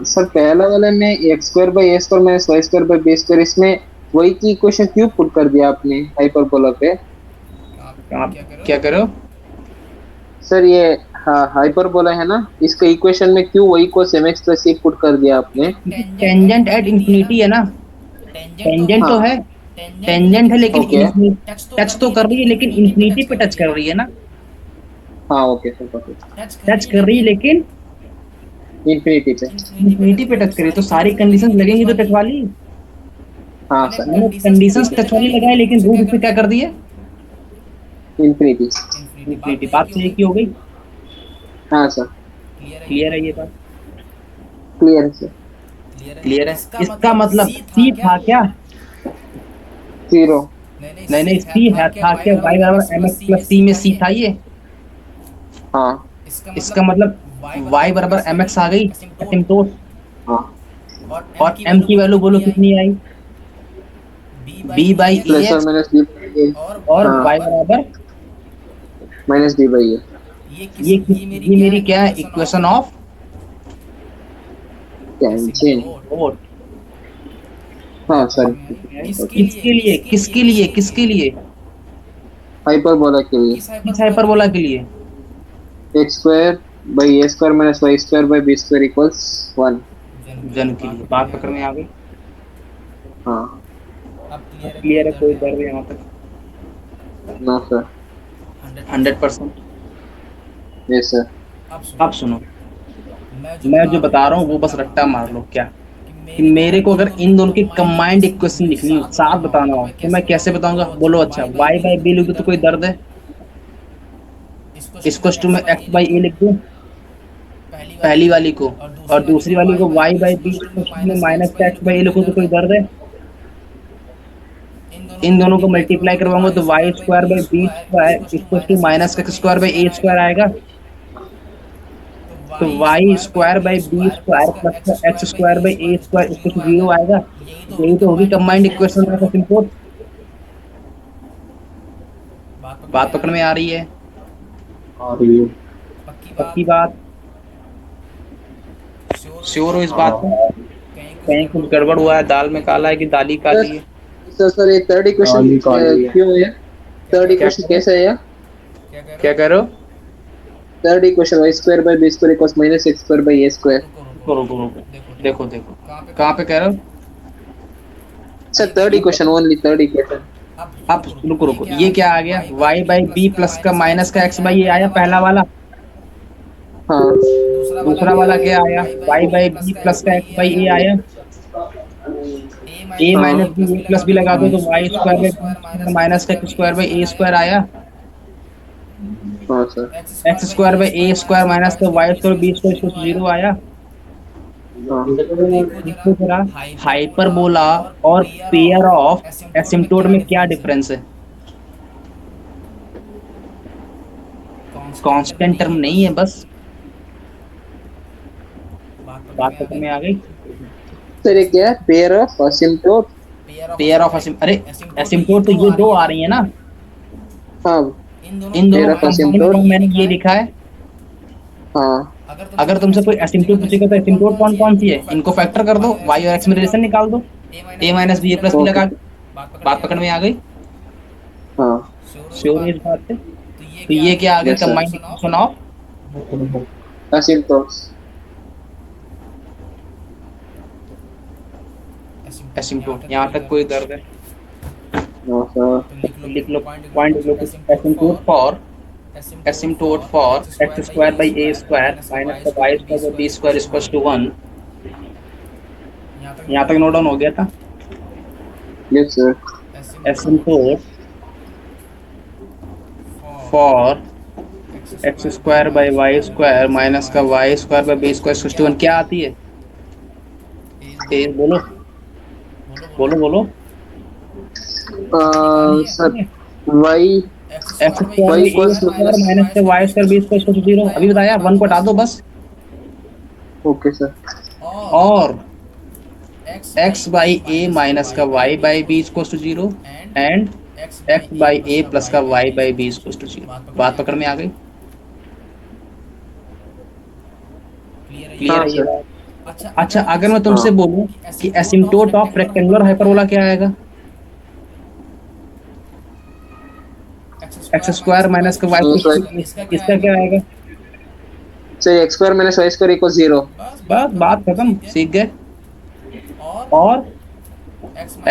सर पहला वाले में x square by A square minus Y square by B square, इसमें वही की इक्वेशन क्यों पुट कर दिया आपने हाइपरबोला पे? आप क्या करो? सर ये हाँ हाइपरबोला है ना, इसका इक्वेशन में क्यों वही को सेम एक्स प्लस ए पुट कर दिया आपने? टेंजेंट एट इंफिनिटी है ना। टेंजेंट तो हाँ। है। टेंजेंट है लेकिन ओके। टच तो कर रही है, लेकिन इंफिनिटी पे टच कर रही है ना। हाँ ओके सर ओके। टच कर रही है लेकिन इंफिनिटी पे। इंफिनिटी पे टच कर रही है, तो सारी कंडीशंस लगेंगी तो टच वाली। हाँ सर। मैंने कंडीशंस टच वाली लगाई लेकिन रूट पे क्या कर दिए? इंफिनिटी। इंफिनिटी। बात तो एक ही हो गई। हाँ सर। क्लियर है ये बात? क्लियर है सर। क्लियर है। इसका मतलब सी था क्या? जीरो। नहीं नहीं, सी है था क्या? वाई बराबर एम एक्स प्लस सी में सी था ये। हाँ इसका मतलब y बराबर एम एक्स आ गई असिम्प्टोट। हाँ। और m की वैल्यू बोलो कितनी आई? b बाई ए प्लस और x. Minus D by a. और हाँ। y बराबर माइनस डी बाई ए। ये मेरी क्या है? Equation of tangent. डॉट। हाँ सर। किसके लिए? किसके लिए? किसके लिए? हाइपरबोला के लिए। किस हाइपरबोला के लिए? X square by A square minus Y square by B square equals 1। जन के लिए। बात पकड़ में आ गई? हाँ। क्लियर है? कोई डर है यहाँ तक? ना सर। 100%। Yes sir. अब सुनो, मैं जो बता रहा हूँ वो बस रट्टा मार लो। क्या कि मेरे को अगर इन दोनों की कंबाइंड इक्वेशन लिखनी हो, साथ बताना हो, तो मैं कैसे बताऊंगा? बोलो अच्छा, y बाई बी लिख दो तो कोई दर्द है? इसको टू में x बाई ए लिख दूं पहली वाली को, और दूसरी वाली को y बाई बी में माइनस का x बाई ए लिखो तो कोई दर्द है? इन दोनों को मल्टीप्लाई करवाऊंगा तो y square by B square equal to minus का स्क्वायर बाई ए स्क्वायर आएगा। तो y square by B square plus x square by A square equal to zero आएगा। यही तो होगी कंबाइंड इक्वेशन ऑफ सिंपल। बात पकड़ में आ रही है? और ये पक्की बात? श्योर हो इस बात पे? कहीं कुछ गड़बड़ हुआ है? दाल में काला है कि दाली काली है? सर ये थर्ड इक्वेशन काली काली है। क्यों है? थर्ड इक्वेशन कैसे है? क्या कह रहे हो? Third equation y square by b square equals minus x square by a square. रुको रुको रुको, देखो देखो, कहाँ पे कह रहे हो? Sir third equation, only third equation. अब रुको रुको, ये क्या आ गया? y बाई बी प्लस का माइनस का x बाई ये आया पहला वाला। हाँ दूसरा वाला क्या आया? y बाई बी प्लस का x बाई ए आया। a minus b, a plus b लगा दो तो y स्क्वायर बाई माइनस का स्क्वायर बाई ए स्क्वायर आया। हाँ sir. x square by A square minus का y स्क्वायर बी स्क्वायर 0 आया। हाँ देखो जरा, हाइपरबोला और पेयर ऑफ एसिम्प्टोट में क्या डिफरेंस है? कांस्टेंट टर्म नहीं है बस। बात समझ में आ गई? सर ये क्या है? Pair of asymptote. Pair of अरे एसिम्प्टोट तो ये दो आ रही है ना। हाँ इन Pair दोनों of का asymptote। मैंने ये लिखा है। हाँ अगर तुमसे कोई एसिम्प्टोट पूछेगा तो एसिम्प्टोट कौन कौन सी है, इनको फैक्टर कर दो, y और x में रिलेशन निकाल दो, a minus b a plus b लगा के। बात पकड़ में आ गई? हाँ श्योर है इस बात से? तो ये क्या आ गया? Yes, sir। Combined equation of asymptotes. Asymptote. यहाँ तक कोई दर्द है? No sir. लिख लो पॉइंट, लिख लो कि asymptote for x square by A square minus का y square by B square equals to 1। यहाँ तक नोट डाउन हो गया था? Yes sir. Asymptote for x square by y square minus का y square by B square 61 क्या आती है? बोलो बोलो बोलो। Sir y x square y equals minus से y स्क्वायर बी स्क्वायर 0। अभी बताया, 1 को हटा दो बस। Okay sir. और x बाई ए माइनस का y by b equals to 0 and x by a plus का y by b equals to 0। बात पकड़ में आ गई? क्लियर है ये बात? अच्छा, अगर मैं तुमसे बोलूं कि एसिम्प्टोट ऑफ रेक्टेंगुलर हाइपरबोला क्या आएगा? एक्स स्क्वायर माइनस का वाई, इसका क्या आएगा? Sir x square minus y square equals 0। बस बात खत्म, सीख गए। और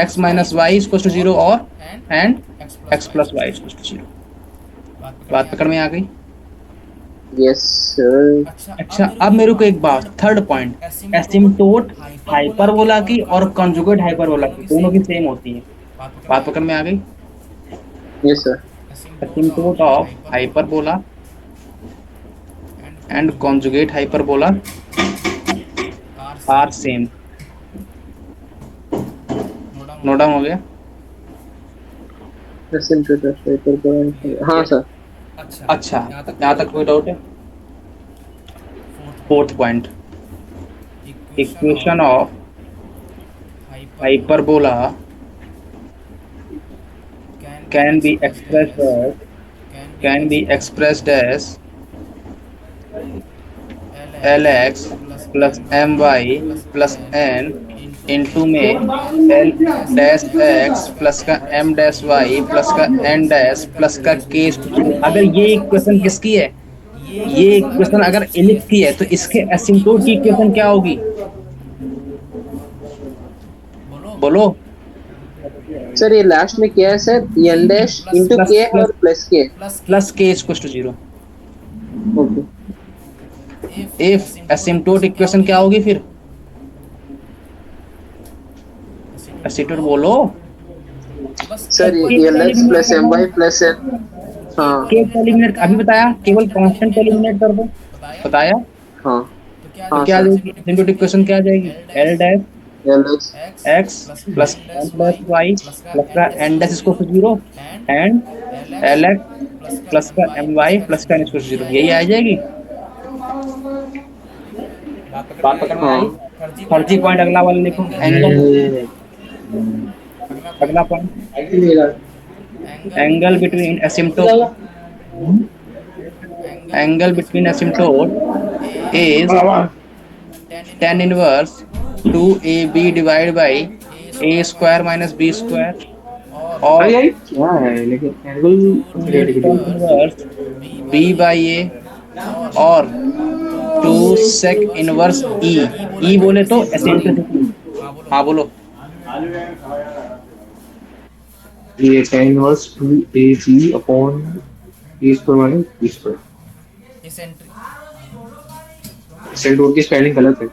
x minus y equals to 0 और and x plus y equals to 0। बात पकड़ में आ गई? Yes sir. अच्छा, अब मेरे को एक बात, थर्ड पॉइंट, एसिम्प्टोट हाइपरबोला की और कॉन्जुगेट हाइपरबोला की दोनों की सेम होती है। बात पकड़ में आ गई? Yes sir. Asymptote of hyperbola and conjugate hyperbola are same. Note down हो गया? Asymptote of hyperbola. हाँ सर। अच्छा, यहाँ तक कोई डाउट है? Fourth point, equation of hyperbola can be expressed as lx plus my plus n into में l dash x plus का m डैश y प्लस का n डैश प्लस का k। अगर ये इक्वेशन किसकी है? ये इक्वेशन अगर एलिप्स की है तो इसके एसिम्प्टोट की इक्वेशन क्या होगी? बोलो। सर ये लास्ट में क्या है sir? n dash into k और plus k। Plus k equals to 0। Okay. If asymptote equation क्या होगी फिर? एसिम्प्टोट बोलो। सर ये lx plus my plus n। हाँ k को एलिमिनेट, अभी बताया, केवल कांस्टेंट को एलिमिनेट कर दो। बताया? हाँ तो क्या आ जाएगी? एसिम्प्टोट इक्वेशन क्या आ जाएगी? l dash lx x plus m dash y plus का n डैश इसको 0 एंड lx प्लस का my प्लस का n इसको 0। यही आ जाएगी। बात पकड़ में आई? फर्जी पॉइंट अगला वाला लिखो, एंगल। अगला point angle between asymptote angle between asymptote is tan inverse 2ab divide by A square minus b square और और अरे यार क्या है लेकिन angle 2 tan degree. tan inverse inverse b b by by a और और 2 2 sec इनवर्स ई बोला ई क्या बोले तो इसेंट्रिसिटी। एसेंट्रिसिटी। हाँ बोलो। हाँ बोलो। ये tan inverse 2ab upon a square minus b square. इसेंट्री सेंटोर की स्पेलिंग गलत है।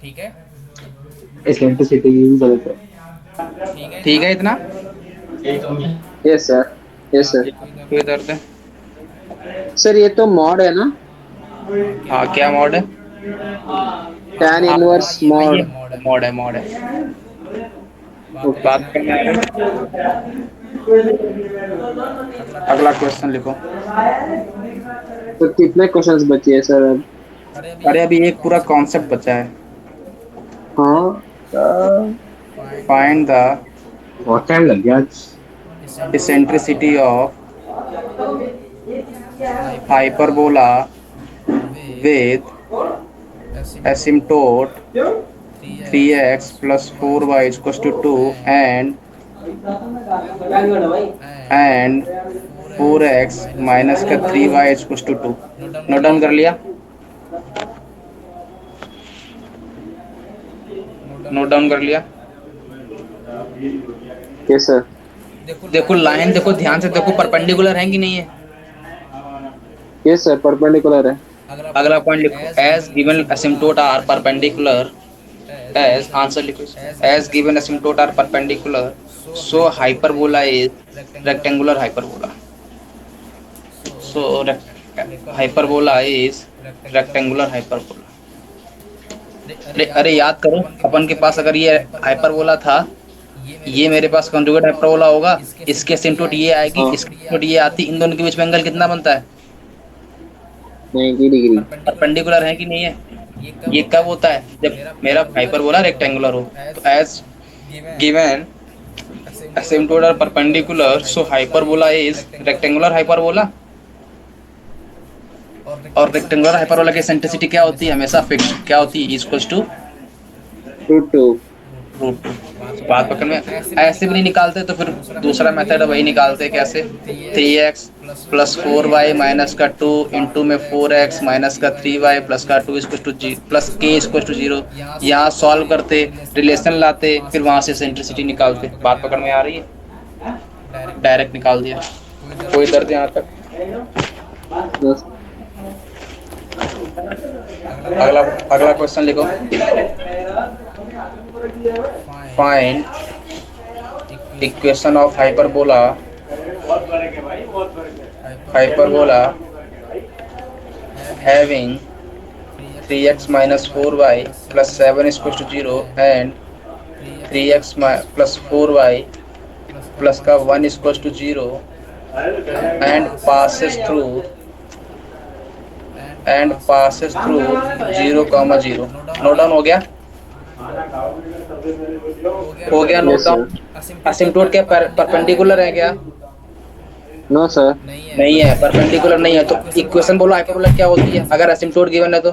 ठीक है। एसेंट्रिसिटी की भी गलत है। ठीक है ठीक इतना। है इतना। यस सर, यस हाँ सर। देखो इधर। कोई दर्द है? सर ये तो मॉड है ना, हाँ क्या हाँ मॉड क्या है। मॉड है? हाँ tan हाँ इनवर्स ये भी ये मॉड। मॉड है। मॉड है मॉड है। बात करने बात में आ रही करने आ है। रहे हो? अगला अगला क्वेश्चन लिखो। क्वेश्चन लिखो। तो कितने क्वेश्चंस बचे हैं सर अब? अरे अभी अरे एक अभी पूरा एक पूरा कॉन्सेप्ट बचा कॉन्सेप्ट है। बचा है। हाँ, फाइंड फाइंड द बहुत टाइम लग गया आज। Eccentricity eccentricity of of hyperbola hyperbola with with asymptote asymptote 3x 3x plus plus 4y is 4y equal is to equals to 2 2 and and 4x 4x minus का minus का 3y is equals to 2। Note down कर note लिया। Down कर लिया? Note down note कर down लिया। कर लिया? Yes sir. देखो देखो लाइन लाइन देखो ध्यान से देखो परपेंडिकुलर है कि नहीं है। यस सर, परपेंडिकुलर है। अगला पॉइंट अगला लिखो पॉइंट लिखो as as given given asymptote asymptote are are perpendicular as as answer answer लिखो लिखो as as given given asymptote asymptote are perpendicular so so hyperbola hyperbola is is rectangular rectangular hyperbola hyperbola। So So hyperbola hyperbola is is rectangular rectangular hyperbola. hyperbola। अरे अरे याद करो याद करो अपन के पास अगर ये हाइपरबोला था, ये मेरे पास कंजुगेट हाइपरबोला होगा, इसके असिम्प्टोट ये आएगी, हाँ, इसके असिम्प्टोट ये आती, इन दोनों के बीच में एंगल कितना बनता है? 90 डिग्री। परपेंडिकुलर है कि नहीं है? ये ये कब कब होता होता है है? जब जब मेरा मेरा हाइपरबोला हाइपरबोला रेक्टेंगुलर हो। रेक्टेंगुलर हो। तो as as given given asymptote are asymptote are perpendicular so perpendicular so hyperbola hyperbola is is rectangular rectangular hyperbola। hyperbola। और और रेक्टेंगुलर रेक्टेंगुलर हाइपरबोला की हाइपरबोला की एसेंट्रिसिटी क्या एसेंट्रिसिटी होती है? क्या होती हमेशा है? हमेशा फिक्स फिक्स क्या होती है? Equals to √2। Root two. बात पकड़ बात में। पकड़ में। ऐसे भी नहीं ऐसे भी नहीं निकालते निकालते तो फिर तो दूसरा दूसरा मेथड मेथड वही वही निकालते कैसे? Three three x x plus plus four four y y minus minus का टू इंटू में four x four x minus का थ्री वाई प्लस का टू इक्वल टू जी plus k equal to zero. यहाँ यहाँ सॉल्व सॉल्व करते करते, relation relation लाते फिर लाते, वहाँ फिर से वहां से एसेंट्रिसिटी एसेंट्रिसिटी निकालते। निकालते। बात पकड़ में आ रही है? डायरेक्ट निकाल डायरेक्ट दिया। निकाल दिया। कोई दर्द कोई यहाँ दर्द तक। यहाँ तक? यस अगला अगला पॉइंट अगला क्वेश्चन लिखो। Find find equation of equation of hyperbola hyperbola hyperbola having having 3x 3x minus minus 4y 4y plus plus 7 7 is equals to 0 and and 3x 3x plus plus 4y 4y plus का plus 1 का is 1 equal is to equals to 0 0 and and passes passes through and and passes through 0 comma 0। Note down हो note गया। Down हो गया? हो गया हो note गया down. Note yes sir. Down. Asymptote क्या असिम्प्टोट क्या परपेंडिकुलर है परपेंडिकुलर क्या? है क्या? No sir. नहीं है नहीं है, परपेंडिकुलर परपेंडिकुलर नहीं है। तो तो इक्वेशन बोलो इक्वेशन बोलो हाइपरबोला क्या हाइपरबोला होती क्या है होती अगर है अगर असिम्प्टोट। असिम्प्टोट गिवन है तो?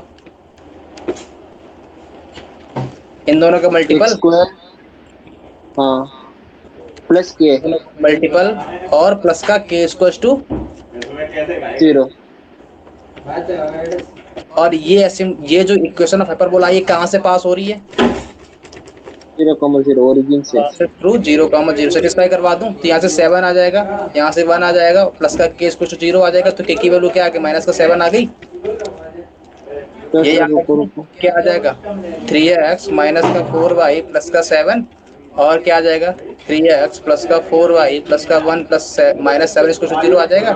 इन दोनों का एक्स मल्टीपल, स्क्वायर, हाँ, प्लस के मल्टीपल और प्लस का के इक्वल्स टू। 0। और ये जो इक्वेशन ऑफ हाइपरबोला ये कहाँ से पास हो रही है? 0,0 ओरिजिन से। से थ्रू 0 सेटिस्फाई करवा दूं तो यहाँ से 7 आ जाएगा, यहाँ से 1 आ जाएगा, प्लस का के कुछ 0 आ जाएगा, तो के की वैल्यू क्या आ गई? माइनस का 7 आ गई। तो ये सर याद रुको रखना। रुको। क्या आ जाएगा? 3x माइनस का 4y प्लस का 7 और क्या आ जाएगा? 3x प्लस का 4y प्लस का 1 प्लस माइनस 7 इसको 0 आ जाएगा।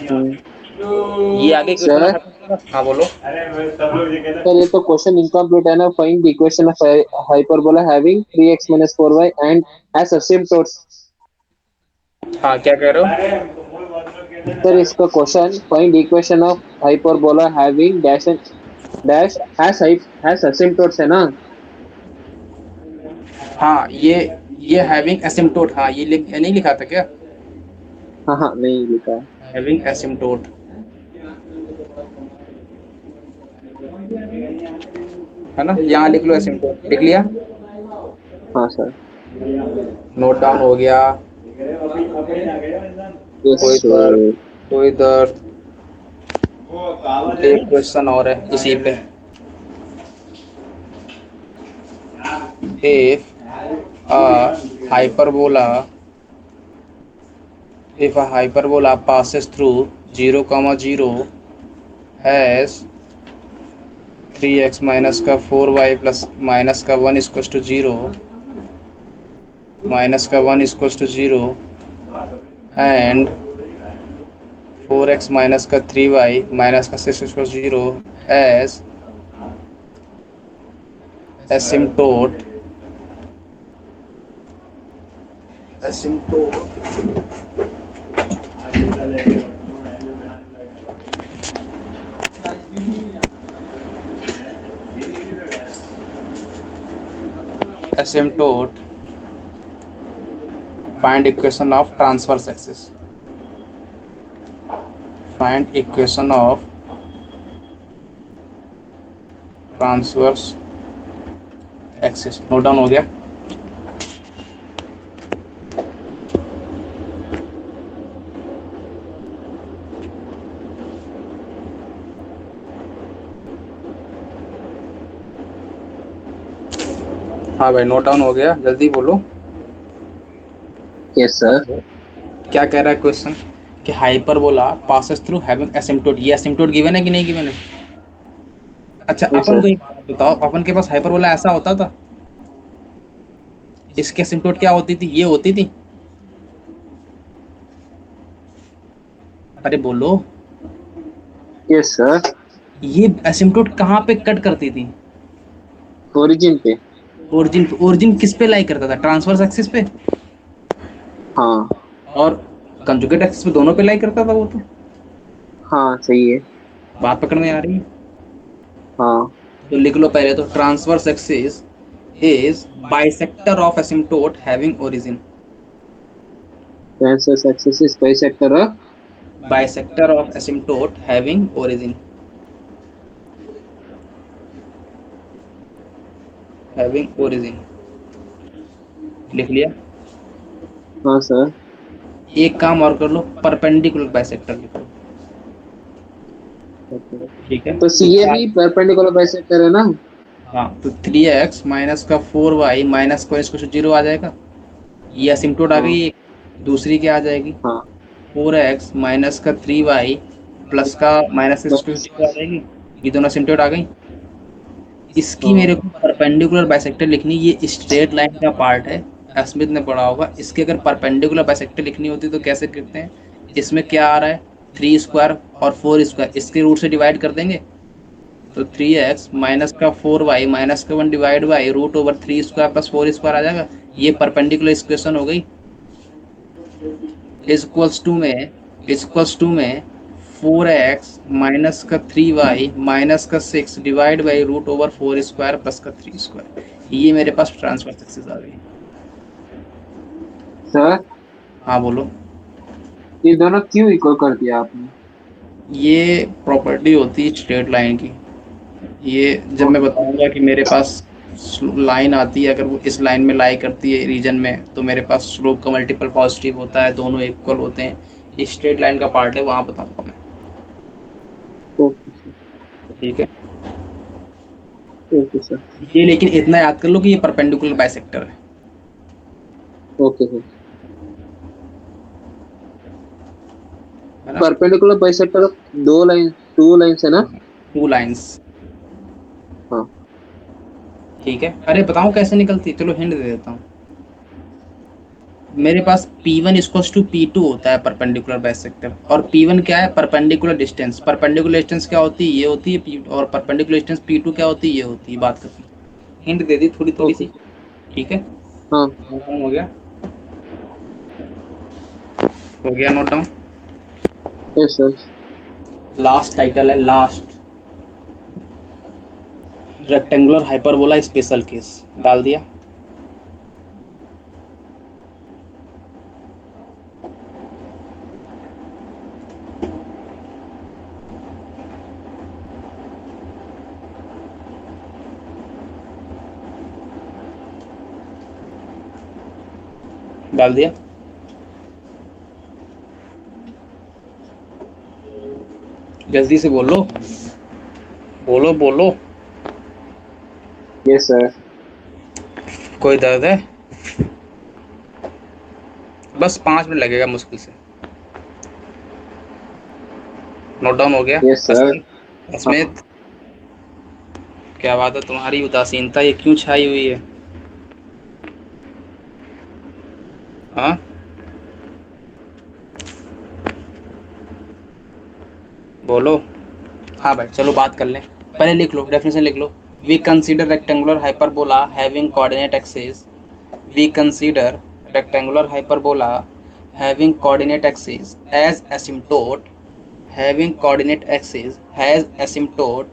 हम्म, ये आगे क्वेश्चन सर ऑफ। हाँ बोलो। सर ये तो क्वेश्चन इनकम्प्लीट है ना। Find the equation of hyperbola having 3x minus 4y and as asymptotes। हाँ क्या कह रहे हो? सर इसका question find equation of hyperbola having dash and dash as asymptotes है ना। हाँ ये हैविंग एसिम्प्टोट, हाँ ये नहीं लिखा था क्या? हाँ हाँ, नहीं लिखा है। हैविंग एसिम्प्टोट, है ना, यहाँ लिख लो एसिम्प्टोट, लिख लिया, हाँ सर। नोट डाउन हो गया। यस कोई इधर, सर। कोई इधर, एक क्वेश्चन और है इसी पे। if a hyperbola if a hyperbola passes through 0 comma 0 has 3x minus का 4y plus minus का 1 इक्वल्स टू 0, माइनस का 1 equals to 0 and 4x minus का 3y माइनस का 6 equals 0 as asymptote asymptote find equation of transverse axis, find equation of transverse axis। Note down हो गया। हाँ भाई note down हो गया, जल्दी बोलो। Yes sir. क्या कह रहा है क्वेश्चन कि hyperbola passes through having asymptote, ये एसिम्प्टोट गिवन है कि नहीं गिवन है? अच्छा यस अपन सर। को एक बात बताओ, अपन के पास हाइपरबोला ऐसा होता था, इसकी एसिम्प्टोट क्या होती थी? ये होती थी। अरे बोलो, यस सर। ये एसिम्प्टोट कहाँ पे कट करती थी? ओरिजिन पे। ओरिजिन, ओरिजिन किस पे लाई करता था? ट्रांसवर्स एक्सिस पे हाँ और कंजुगेट एक्सिस पे, दोनों पे लाई करता था वो तो। हाँ, सही है। बात पकड़ में आ रही है? हाँ। तो लिख लो पहले तो, transverse axis is bisector of asymptote having origin, transverse axis is bisector of. Bisector of asymptote having origin, having origin, लिख लिया। हाँ सर। एक काम और कर लो, परपेंडिकुलर बाइसेक्टर लिख लो, ठीक है? तो सीए भी परपेंडिकुलर बाइसेक्टर है ना? हाँ, तो 3x माइनस का 4y माइनस का इसको 0 आ जाएगा, ये असिम्प्टोट आ हाँ गई। एक दूसरी क्या आ जाएगी? हाँ। 4x माइनस का 3y प्लस का माइनस इसको 0 आ जाएगी, ये दोनों असिम्प्टोट आ गई। इसकी मेरे को परपेंडिकुलर बाइसेक्टर लिखनी, ये स्ट्रेट लाइन का पार्ट है, स्मिथ ने पढ़ा होगा। इसके अगर परपेंडिकुलर बाइसेक्टर लिखनी होती तो कैसे करते हैं? इसमें क्या आ रहा है? 3 स्क्वायर और 4 स्क्वायर, इसके रूट से डिवाइड कर देंगे, तो 3x माइनस का 4y माइनस का 1 divide by root over 3 square plus 4 square आ जाएगा। ये परपेंडिकुलर इक्वेशन हो गई। इक्वल्स टू में 4x माइनस का 3y माइनस का 6 divide by root over 4 square plus का 3 स्क्वायर, ये मेरे पास ट्रांसवर्स एक्सिस आ गई। सर, हाँ बोलो। ये दोनों क्यों इक्वल कर दिया आपने? ये प्रॉपर्टी होती है स्ट्रेट लाइन की। ये जब मैं बताऊंगा कि मेरे पास लाइन आती है, अगर वो इस लाइन में लाई करती है रीजन में, तो मेरे पास स्लोप का मल्टीपल पॉजिटिव होता है, दोनों इक्वल होते हैं, ये स्ट्रेट लाइन का पार्ट है, वहां बताऊंगा मैं, ओके सर। ठीक है? Okay sir. ये लेकिन इतना याद कर लो कि ये परपेंडिकुलर बाइसेक्टर है, ओके सर। है ना? परपेंडिकुलर बाइसेक्टर टू लाइंस है ना? 2 लाइंस, हाँ। ठीक है। अरे बताऊं कैसे निकलती है? चलो हिंट दे देता हूँ। मेरे पास P1 इक्वल्स टू P2 होता है परपेंडिकुलर बाइसेक्टर, और P1 क्या है? Perpendicular distance. परपेंडिकुलर डिस्टेंस क्या होती है? ये होती है P, और परपेंडिकुलर डिस्टेंस P2 क्या होती है? ये होती है। बात करती है, हिंट दे दी थोड़ी थोड़ी ओके। सी, ठीक है? हाँ। नोट डाउन हो गया? हो गया note down? Yes sir. Last title है, last, rectangular hyperbola special case, डाल दिया। डाल दिया। जल्दी से बोलो, बोलो बोलो। Yes sir. कोई दर्द है? बस 5 मिनट लगेगा मुश्किल से। नोट डाउन हो गया? Yes sir. अस्मित, क्या बात है, तुम्हारी उदासीनता ये क्यों छाई हुई है? हाँ, बोलो। हाँ भाई चलो बात कर लें। पहले लिख लो, डेफिनेशन लिख लो। We consider rectangular hyperbola having coordinate axis. We consider rectangular hyperbola having coordinate axis as asymptote, having coordinate axis has asymptote.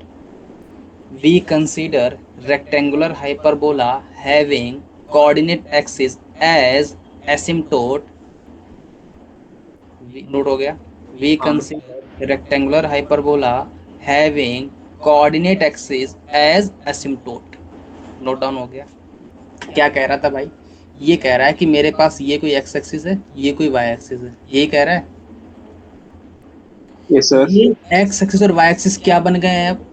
We consider rectangular hyperbola having coordinate axis as asymptote. Note हो गया? We consider rectangular hyperbola having coordinate axis as asymptote. Note down हो गया? क्या कह रहा था भाई? ये कह रहा है कि मेरे पास ये कोई x एक्सिस है, ये कोई y एक्सिस है, यही कह रहा है। Yes sir. ये x एक्सिस और y एक्सिस क्या बन गए हैं अब?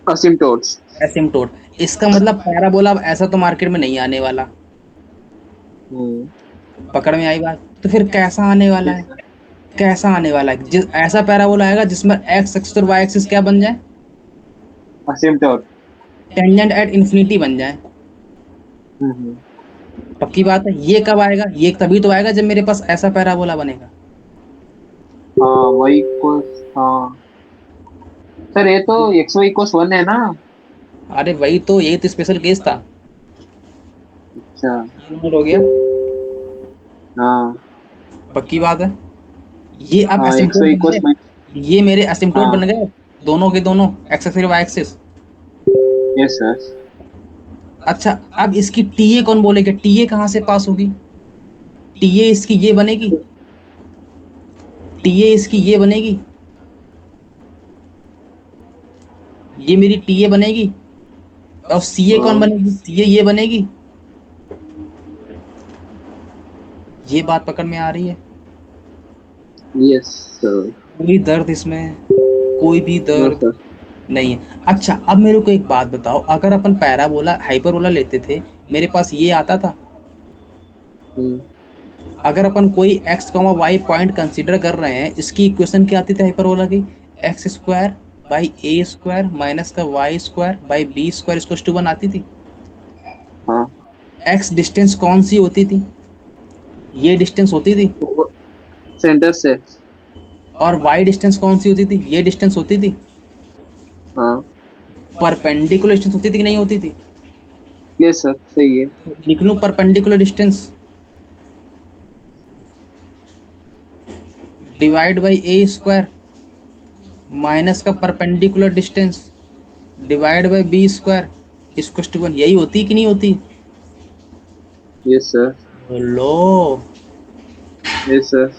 असिम्प्टोट्स। एसिम्प्टोट। इसका मतलब पैराबोला अब ऐसा तो मार्केट में नहीं आने वाला। पकड़ में आई बात? तो फिर कैसा आने वाला है? कैसा आने वाला है? ऐसा पैराबोला आएगा जिसमें x एक्सिस और y एक्सिस क्या बन जाए? असिम्प्टोट। टेंजेंट एट इन्फिनिटी बन जाए। पक्की बात है? ये कब आएगा? ये तभी तो आएगा जब मेरे पास ऐसा पैराबोला बनेगा। हाँ वही कोस। हाँ सर, ये तो एक्स वाई कोस 1 है ना? अरे वही तो, ये तो स्पेशल केस था। अच्छा। नोट हो गया? हाँ पक्की बात है? ये अब हाँ, एक्स एसिम्प्टोट वाई बन कोस गए। ये मेरे एसिम्प्टोट हाँ। बन गए, दोनों के दोनों, एक्स एक्सिस और वाई एक्सिस। Yes sir. अच्छा, अब इसकी टीए कौन बोलेगा? टीए कहाँ से पास होगी? टीए इसकी ये बनेगी, टीए इसकी ये बनेगी, ये मेरी टीए बनेगी। और सीए कौन बनेगी? सीए ये बनेगी। ये बात पकड़ में आ रही है? Yes sir. कोई दर्द इसमें? कोई भी नो दर्द सर। नहीं है? अच्छा अब मेरे को एक बात बताओ, अगर अपन पैराबोला हाइपरबोला लेते थे, मेरे पास ये आता था। अगर अपन कोई x, y पॉइंट कंसीडर कर रहे हैं, इसकी इक्वेशन क्या आती थी हाइपरबोला की? X square by A square minus का Y square by B square इसको टू 1 आती थी। हाँ x डिस्टेंस कौन सी होती थी? ये डिस्टेंस होती थी। सेंटर से। और y डिस्टेंस कौन सी होती थी? ये डिस्टेंस होती थी। हाँ परपेंडिकुलर डिस्टेंस होती थी कि नहीं होती थी? यस सर, सही है। लिख लूं perpendicular distance divide by A square minus का perpendicular distance divide by B square इसको टू 1, यही होती कि नहीं होती? Yes sir. लो, यस सर।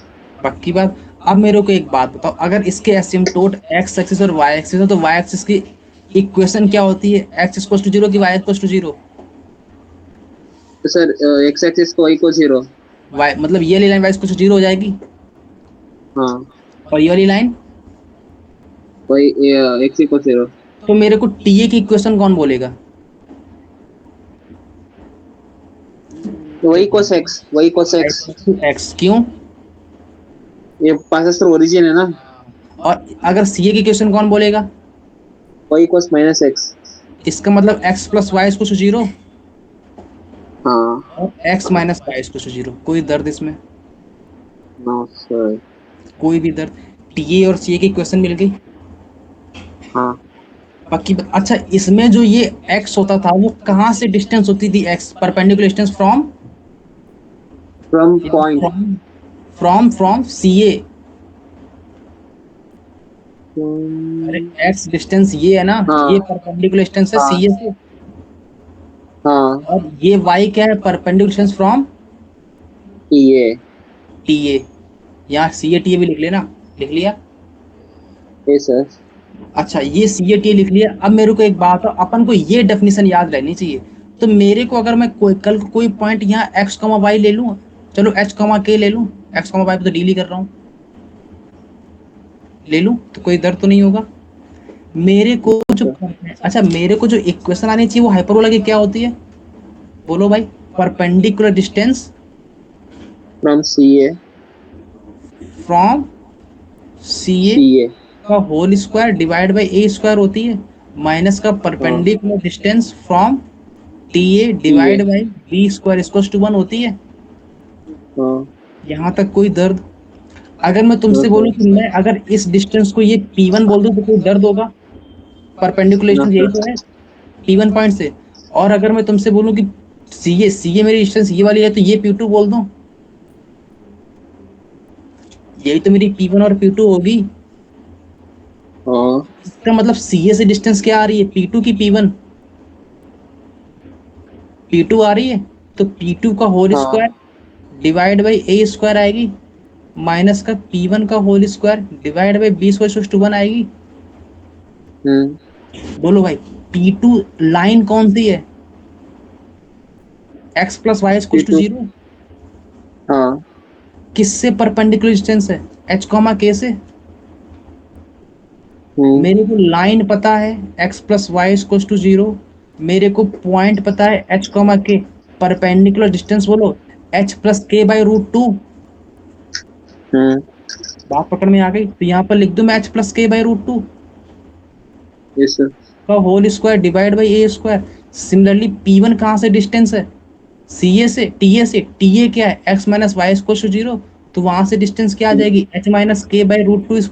पक्की बात? अब मेरे को एक बात बताओ, अगर इसके एसिम्प्टोट x एक्सिस और y एक्सिस है, तो y एक्सिस की इक्वेशन क्या होती है? x इक्वल्स टू 0 की y इक्वल्स टू 0? तो सर एक्स एक्सिस को y को 0। y मतलब ये वाली लाइन y इक्वल्स टू 0 हो जाएगी, हाँ और ये वाली लाइन? y एक्स को 0। तो मेरे को टीए की इक्वेशन कौन बोलेगा? y कोस x, y कोस x। x क्यों? ये पास ओरिजिन है ना? और अगर सीए की इक्वेशन कौन बोलेगा? y कोस माइनस x। इसका मतलब x plus y equals to 0 हाँ। और x minus y equals to 0। कोई दर्द इसमें? No sir. कोई भी दर्द? टीए और सीए की इक्वेशन मिल गई। हाँ पक्की बात? अच्छा, इसमें जो ये x होता था वो कहाँ से डिस्टेंस होती थी? x perpendicular distance from from point. From CA. अरे x डिस्टेंस ये है ना, हाँ। ये परपेंडिकुलर डिस्टेंस है हाँ। सीए से। हाँ और ये y क्या है? परपेंडिकुलर डिस्टेंस फ्रॉम ये। टीए। यहाँ सीए टीए भी लिख लेना। लिख लिया? Yes sir. अच्छा, ये सी ए टी लिख लिया। अब मेरे को एक बात है, अपन को ये डेफिनेशन याद रहनी चाहिए। तो मेरे को अगर मैं कल को कोई पॉइंट यहाँ एक्स कॉमा वाई ले लूँ, चलो एच कॉमा के ले लूं, एक्स कॉमा वाई पे तो डील ही कर रहा हूं, ले लूं तो कोई दर्द तो नहीं होगा। मेरे को जो अच्छा मेरे को जो इक्वेशन आनी चाहिए वो हाइपरबोला की क्या होती है, बोलो भाई। Perpendicular distance from c a, from c a c a, का whole square divide by A square होती है, माइनस का हाँ perpendicular distance from t a c a, divide by B square equal to 1 होती है। हाँ यहाँ तक कोई दर्द? अगर मैं नो तुमसे बोलूं सर, कि मैं अगर इस डिस्टेंस को ये P1 बोल दूं तो कोई दर्द होगा? परपेंडिकुलर नो डिस्टेंस यही सर, तो है P1 पॉइंट से। और अगर मैं तुमसे बोलूं कि सी ए मेरी डिस्टेंस ये वाली है तो ये P2 बोल दूं, यही तो मेरी P1 और P2 होगी। हाँ इसका मतलब सी ए से डिस्टेंस क्या आ रही है, P2 की P1? P2 आ रही है, तो P2 का होल हाँ, square divide by A square आएगी, माइनस का P1 का whole square divide by B square to 1 आएगी। हम्म, बोलो भाई, P2 लाइन कौन सी है, x plus y equal to P2, 0? हाँ किससे परपेंडिकुलर डिस्टेंस है, h कॉमा k से। हम्म, मेरे को लाइन पता है x plus y equal to 0, मेरे को पॉइंट पता है h comma k, perpendicular distance बोलो h plus k by root 2। हम्म, बात पकड़ में आ गई, तो यहाँ पर लिख दूं मैं h plus k by root 2 yes sir, का whole square divide by A square. Similarly P1 कहाँ से डिस्टेंस है, सी ए से, टी ए से। टी ए क्या है, x minus y equal to 0, तो वहां से डिस्टेंस क्या आ जाएगी, h minus k by root 2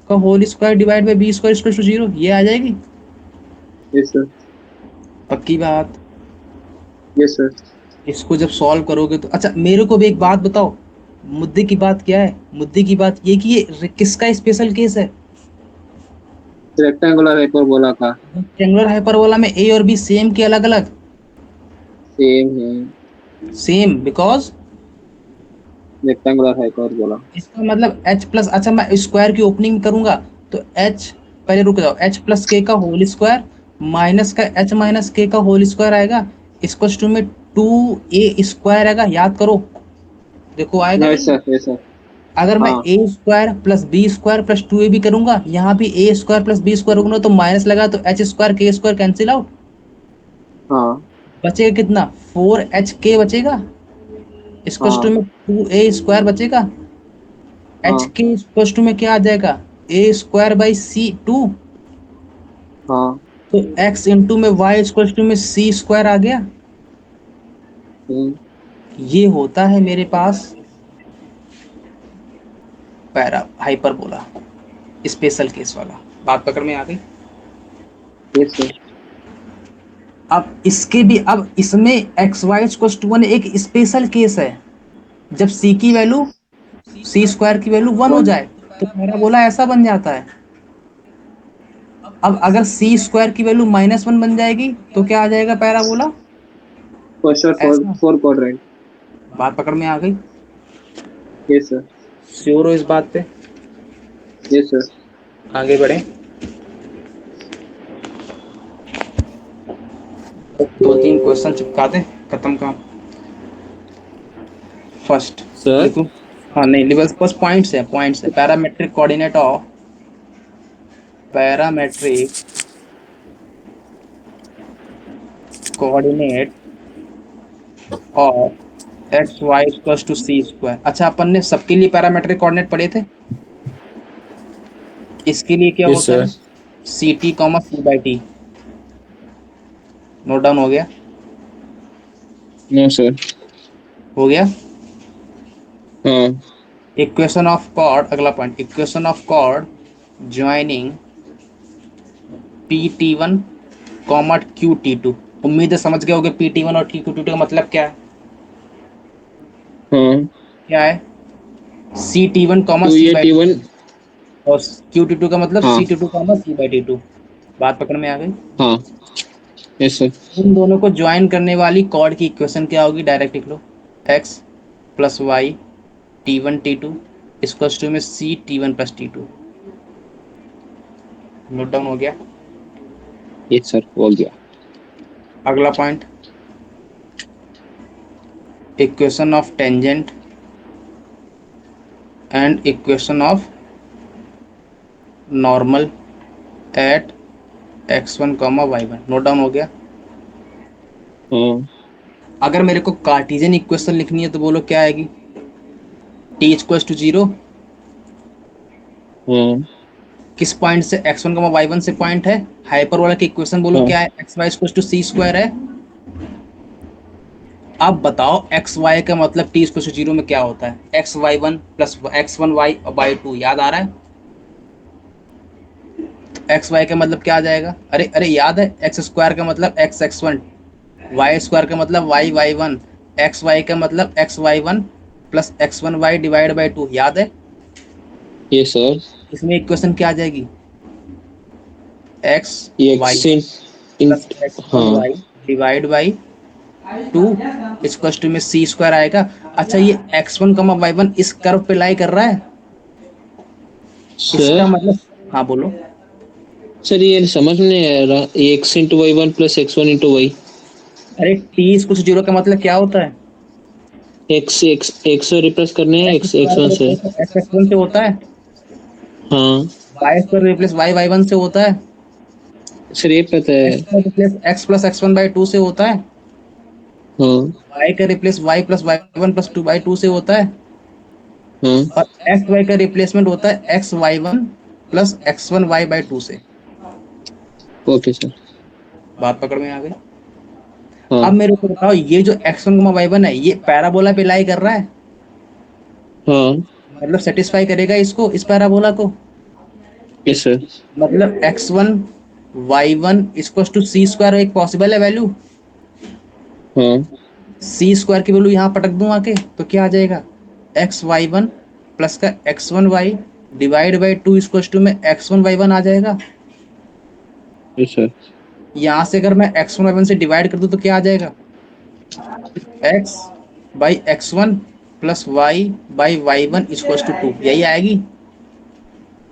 का whole square divide by B square equal to 0, ये आ जाएगी। यस सर, पक्की बात। Yes sir. इसको जब सॉल्व करोगे तो अच्छा मेरे को भी एक बात बताओ, मुद्दे की बात क्या है, मुद्दे की बात ये कि ये किसका स्पेशल केस है। रेक्टेंगुलर हाइपरबोला का रेक्टेंगुलर हाइपरबोला में ए और बी सेम के अलग अलग? सेम है, सेम, बिकॉज रेक्टेंगुलर हाइपरबोला। इसका मतलब h प्लस, अच्छा मैं स्क्वायर की ओपनिंग करूंगा तो h, पहले रुक जाओ, h प्लस के का होल स्क्वायर माइनस का h माइनस के का होल स्क्वायर आएगा, इक्वल टू में 2a स्क्वायर आएगा, याद करो, देखो आएगा यस नहीं। सर, यस सर, अगर मैं हाँ a square plus b square plus 2a भी करूंगा, यहाँ भी a square plus b square करूंगा तो माइनस लगा तो h स्क्वायर के स्क्वायर कैंसिल आउट, हाँ बचेगा कितना, 4hk बचेगा, इक्वल टू हाँ में 2a स्क्वायर बचेगा, एच हाँ के इक्वल टू में क्या आ जाएगा, ए स्क्वायर बाई सी 2, हाँ, तो x इंटू में y इक्वल टू में सी स्क्वायर आ गया। हम्म, ये होता है मेरे पास पैरा हाइपरबोला, स्पेशल केस वाला। बात पकड़ में आ गई? यस सर, अब इसके भी, अब इसमें एक्स वाई इक्वल टू 1 एक स्पेशल केस है, जब c की वैल्यू, सी स्क्वायर की वैल्यू 1 हो वन, जाए तो पैराबोला ऐसा बन जाता है। अब अगर सी स्क्वायर की वैल्यू -1 बन जाएगी तो क्या आ जाएगा पैराबोला, फर्स्ट और फोर ऐसा। Four quadrant. बात पकड़ में आ गई? यस सर, श्योर हो इस बात पे? यस सर, आगे बढ़े, 2-3 क्वेश्चन चिपका दे, खत्म काम। फर्स्ट सर, लिखो, हाँ नहीं बस बस पॉइंट्स है parametric coordinate of, parametric coordinate of x y equal to c square. अच्छा अपन ने सबके लिए पैरामेट्रिक कोऑर्डिनेट पढ़े थे, इसके लिए क्या यस होता सर, है, c t comma c by t, note down हो गया? नो सर, हो गया। हाँ इक्वेशन ऑफ कॉर्ड, अगला point, equation of chord joining p t one comma q t two. उम्मीद है समझ गए होगे पी टी वन और क्यू टी टू का मतलब क्या है, हाँ, क्या है, c t one comma two c a by t t, one, और क्यू टी टू का मतलब हाँ c t two comma c by t two. बात पकड़ में आ गई? हाँ, यस सर, इन दोनों को ज्वाइन करने वाली कॉर्ड की इक्वेशन क्या होगी, डायरेक्ट लिख लो, x plus y t one t two equal to में c t one plus t two. Note down हो गया? यस सर, हो गया। अगला point, equation of tangent and equation of normal at x1 comma y1। Note down हो गया। हाँ अगर मेरे को कार्टेशियन इक्वेशन लिखनी है तो बोलो क्या आएगी? t इक्वल्स टू 0 हाँ किस पॉइंट से? x1 कॉमा y1 से पॉइंट है। हाइपरबोला की इक्वेशन बोलो हाँ क्या है? xy equals to c square है। अब बताओ xy का मतलब t इक्वल्स टू 0 में क्या होता है? xy1 प्लस x1y और y2 याद आ रहा है? एक्स वाई का मतलब क्या आ जाएगा? अरे अरे याद है? एक्स स्क्वायर का मतलब x x one, y square का मतलब y y one, x y का मतलब x y one plus x one y divide by two. याद है? Yes sir. इसमें इक्वेशन क्या आ जाएगी? एक्स वाई एक्स इन प्लस एक्स वन हाँ y divide by two equal to में सी स्क्वायर आएगा। अच्छा ये x one comma y one इस कर्व पे लाई कर रहा है, इसका सर। मतलब। हाँ बोलो। सर ये समझ में नहीं आ रहा, x into y one plus x one into y. अरे टी इक्वल टू जीरो का मतलब क्या होता है? एक्स एक्स एक्स से रिप्लेस करने हैं, x x x square one का से। रिप्लेस एक्स एक्स वन से होता है, हाँ y square replace y y one से होता है, सर ये पता है। एक्स का replace x plus x one by two से होता है, हाँ वाई का replace y plus y one plus two by two से होता है, हाँ और एक्स वाई का रिप्लेसमेंट होता है x y one plus x one y by two से। Okay sir. बात पकड़ में आ गई? अब हाँ मेरे को बताओ ये जो एक्स वन वाई वन है ये पैराबोला पे लाई कर रहा है, हाँ मतलब सेटिस्फाई करेगा इसको, इस पैराबोला को। Yes sir. मतलब x one y one equal to c square एक पॉसिबल है वैल्यू। हाँ सी स्क्वायर की वैल्यू यहाँ पटक दूं आके तो क्या आ जाएगा? एक्स वाई वन प्लस का x one y divide by two equal to में एक्स वन वाई वन आ जाएगा। Yes sir. यहाँ से अगर मैं एक्स वन वाई वन से डिवाइड कर दूं तो क्या आ जाएगा? X by x one plus y by y one equal to two, यही आएगी।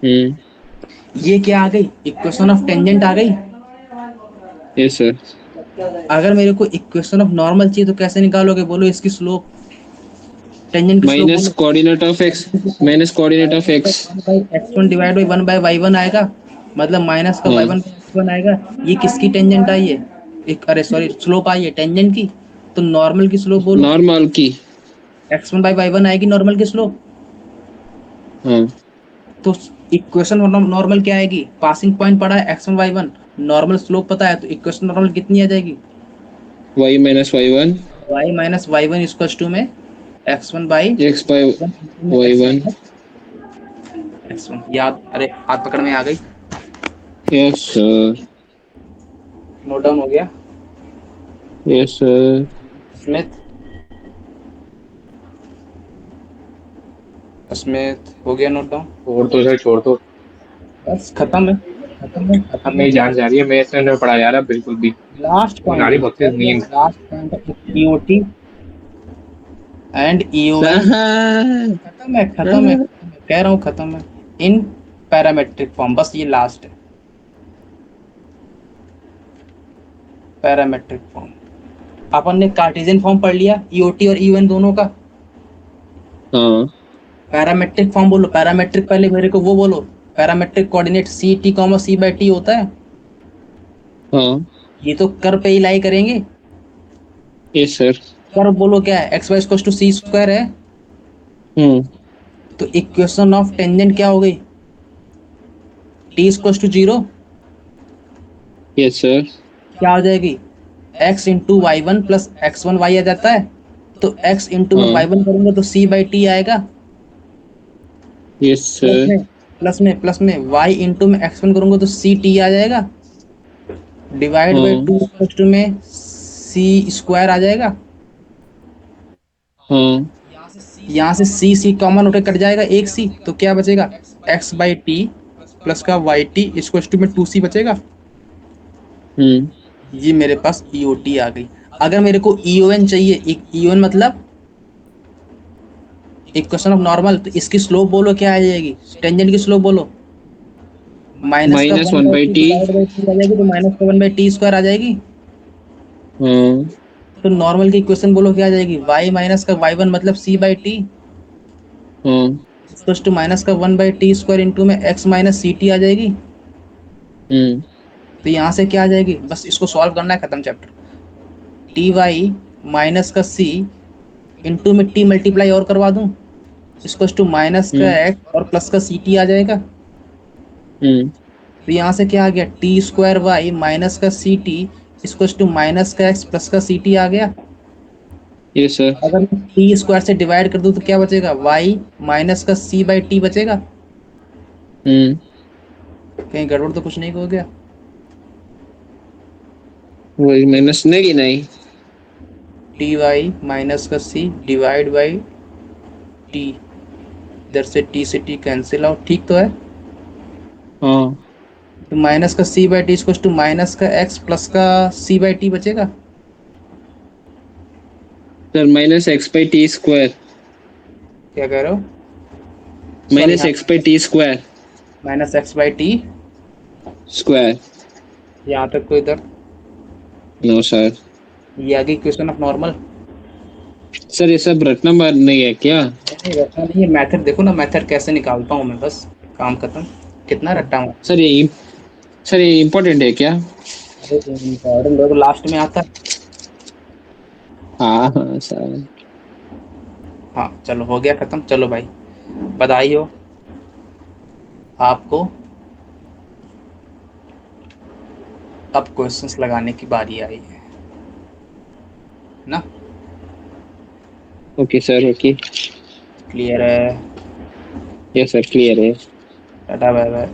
हम्म ये क्या आ गई? इक्वेशन ऑफ टेंजेंट आ गई। Yes sir. अगर मेरे को इक्वेशन ऑफ नॉर्मल चाहिए तो कैसे निकालोगे बोलो इसकी स्लोप? टेंजेंट की स्लोप माइनस बोलो। Coordinate of x, minus coordinate of x. X one divide by one by y one आएगा, मतलब माइनस का वाई हाँ वन एक्स वन आएगा। ये किसकी टेंजेंट आई है? एक अरे सॉरी स्लोप आई है टेंजेंट की। तो नॉर्मल की स्लोप बोलो। नॉर्मल की। X one by y one आएगी नॉर्मल की स्लोप। हाँ तो इक्वेशन नॉर्मल क्या आएगी? पासिंग पॉइंट पड़ा है x one y one, normal slope पता है, तो इक्वेशन नॉर्मल कितनी आ जाएगी? Y minus y one y minus y one equal to में x one by x by y one. X one. याद? अरे हाथ पकड़ में आ गई। Yes sir. नोट डाउन हो गया? Yes sir. स्मिथ, स्मिथ हो गया नोट डाउन? छोड़ तो सर, छोड़ तो। बस खत्म है, खत्म है, अब खत्म है। मेरी जान जा रही है, मैं इतना नहीं पढ़ा जा रहा बिल्कुल भी। लास्ट मुझे आ पॉइंट रही है बहुत तेज सर, नींद। लास्ट पॉइंट है ईओटी एंड ईओएन। सर खत्म है, खत्म है, कह रहा हूँ खत्म है। इन पैरामेट्रिक फॉर्म, बस ये लास्ट है। पैरामेट्रिक फॉर्म अपन ने कार्टेशियन फॉर्म पढ़ लिया ईओटी और ईओएन दोनों का। हाँ पैरामेट्रिक फॉर्म बोलो। पैरामेट्रिक पहले मेरे को वो बोलो। Parametric coordinate c t comma c by t होता है। हाँ ये तो कर पे ही लाई करेंगे। Yes sir. कर बोलो क्या है? X y equal to c square है। हम्म तो इक्वेशन ऑफ टेंजेंट क्या हो गई? T equal to zero yes sir. क्या हो जाएगी? X into y one plus x one y आ जाता है। तो एक्स इंटू में हाँ वाई वन करूंगा तो सी बाई टी आएगा। Yes plus sir. में प्लस में वाई इंटू में एक्स वन करूंगा तो सी टी आ जाएगा डिवाइड बाई हाँ टू में सी स्क्वायर आ जाएगा। हाँ यहाँ से सी कॉमन होकर कट जाएगा एक सी, तो क्या बचेगा? एक्स बाई टी प्लस का वाई टी इक्वल टू में टू सी बचेगा। ये मेरे पास ईओटी आ गई। अगर मेरे को ईओएन चाहिए, ईओएन मतलब इक्वेशन ऑफ नॉर्मल, तो इसकी स्लोप बोलो क्या आ जाएगी? टेंजेंट की स्लोप बोलो। माइनस का minus one one by by t t. Divide by two आ जाएगी, तो माइनस का वन बाई टी स्क्वायर आ जाएगी। हाँ तो नॉर्मल की इक्वेशन बोलो क्या आ जाएगी, y माइनस का y1 मतलब c बाई टी हाँ। इक्वल्स टू माइनस का 1/t² इंटू में x माइनस सी टी आ जाएगी। तो यहाँ से क्या आ जाएगी, बस इसको सॉल्व करना है, खत्म चैप्टर। टी वाई माइनस का c इंटू में t मल्टीप्लाई और करवा दूं, इसको टू माइनस का x और प्लस का सी टी आ जाएगा। तो यहाँ से क्या आ गया, टी स्क्वायर वाई माइनस का सी टी इसको टू माइनस का एक्स प्लस का सी टी आ गया। Yes sir. अगर मैं टी स्क्वायर से डिवाइड कर दूं तो क्या बचेगा, वाई माइनस का सी बाई टी बचेगा। कहीं गड़बड़ तो कुछ नहीं हो गया। वही माइनस नहीं, नहीं। टी वाई माइनस का सी डिवाइड बाई टी, इधर से टी कैंसिल आउट, ठीक तो है। हाँ तो माइनस का सी बाई टी इसको टू माइनस का एक्स प्लस का सी बाई टी बचेगा। Sir, minus x by t square. क्या कह रहे हो, सॉरी माइनस हाँ, x by t square. Minus x by t square. यहाँ तक तो इधर नो सर। ये आगे क्वेश्चन ऑफ नॉर्मल। सर ये सब रटना बात नहीं है क्या? नहीं रटना नहीं है, मेथड देखो ना, मेथड कैसे निकालता हूँ मैं, बस काम खत्म। कितना रट्टा हूँ। सर ये इम्पोर्टेंट है क्या? अरे इम्पोर्टेंट तो लास्ट में आता है। हाँ हाँ सर। हाँ चलो हो गया खत्म, चलो भाई बधाई हो आपको, अब क्वेश्चंस लगाने की बारी आई है ना। Okay sir, okay. क्लियर है, यस सर, क्लियर है। Tata bye bye.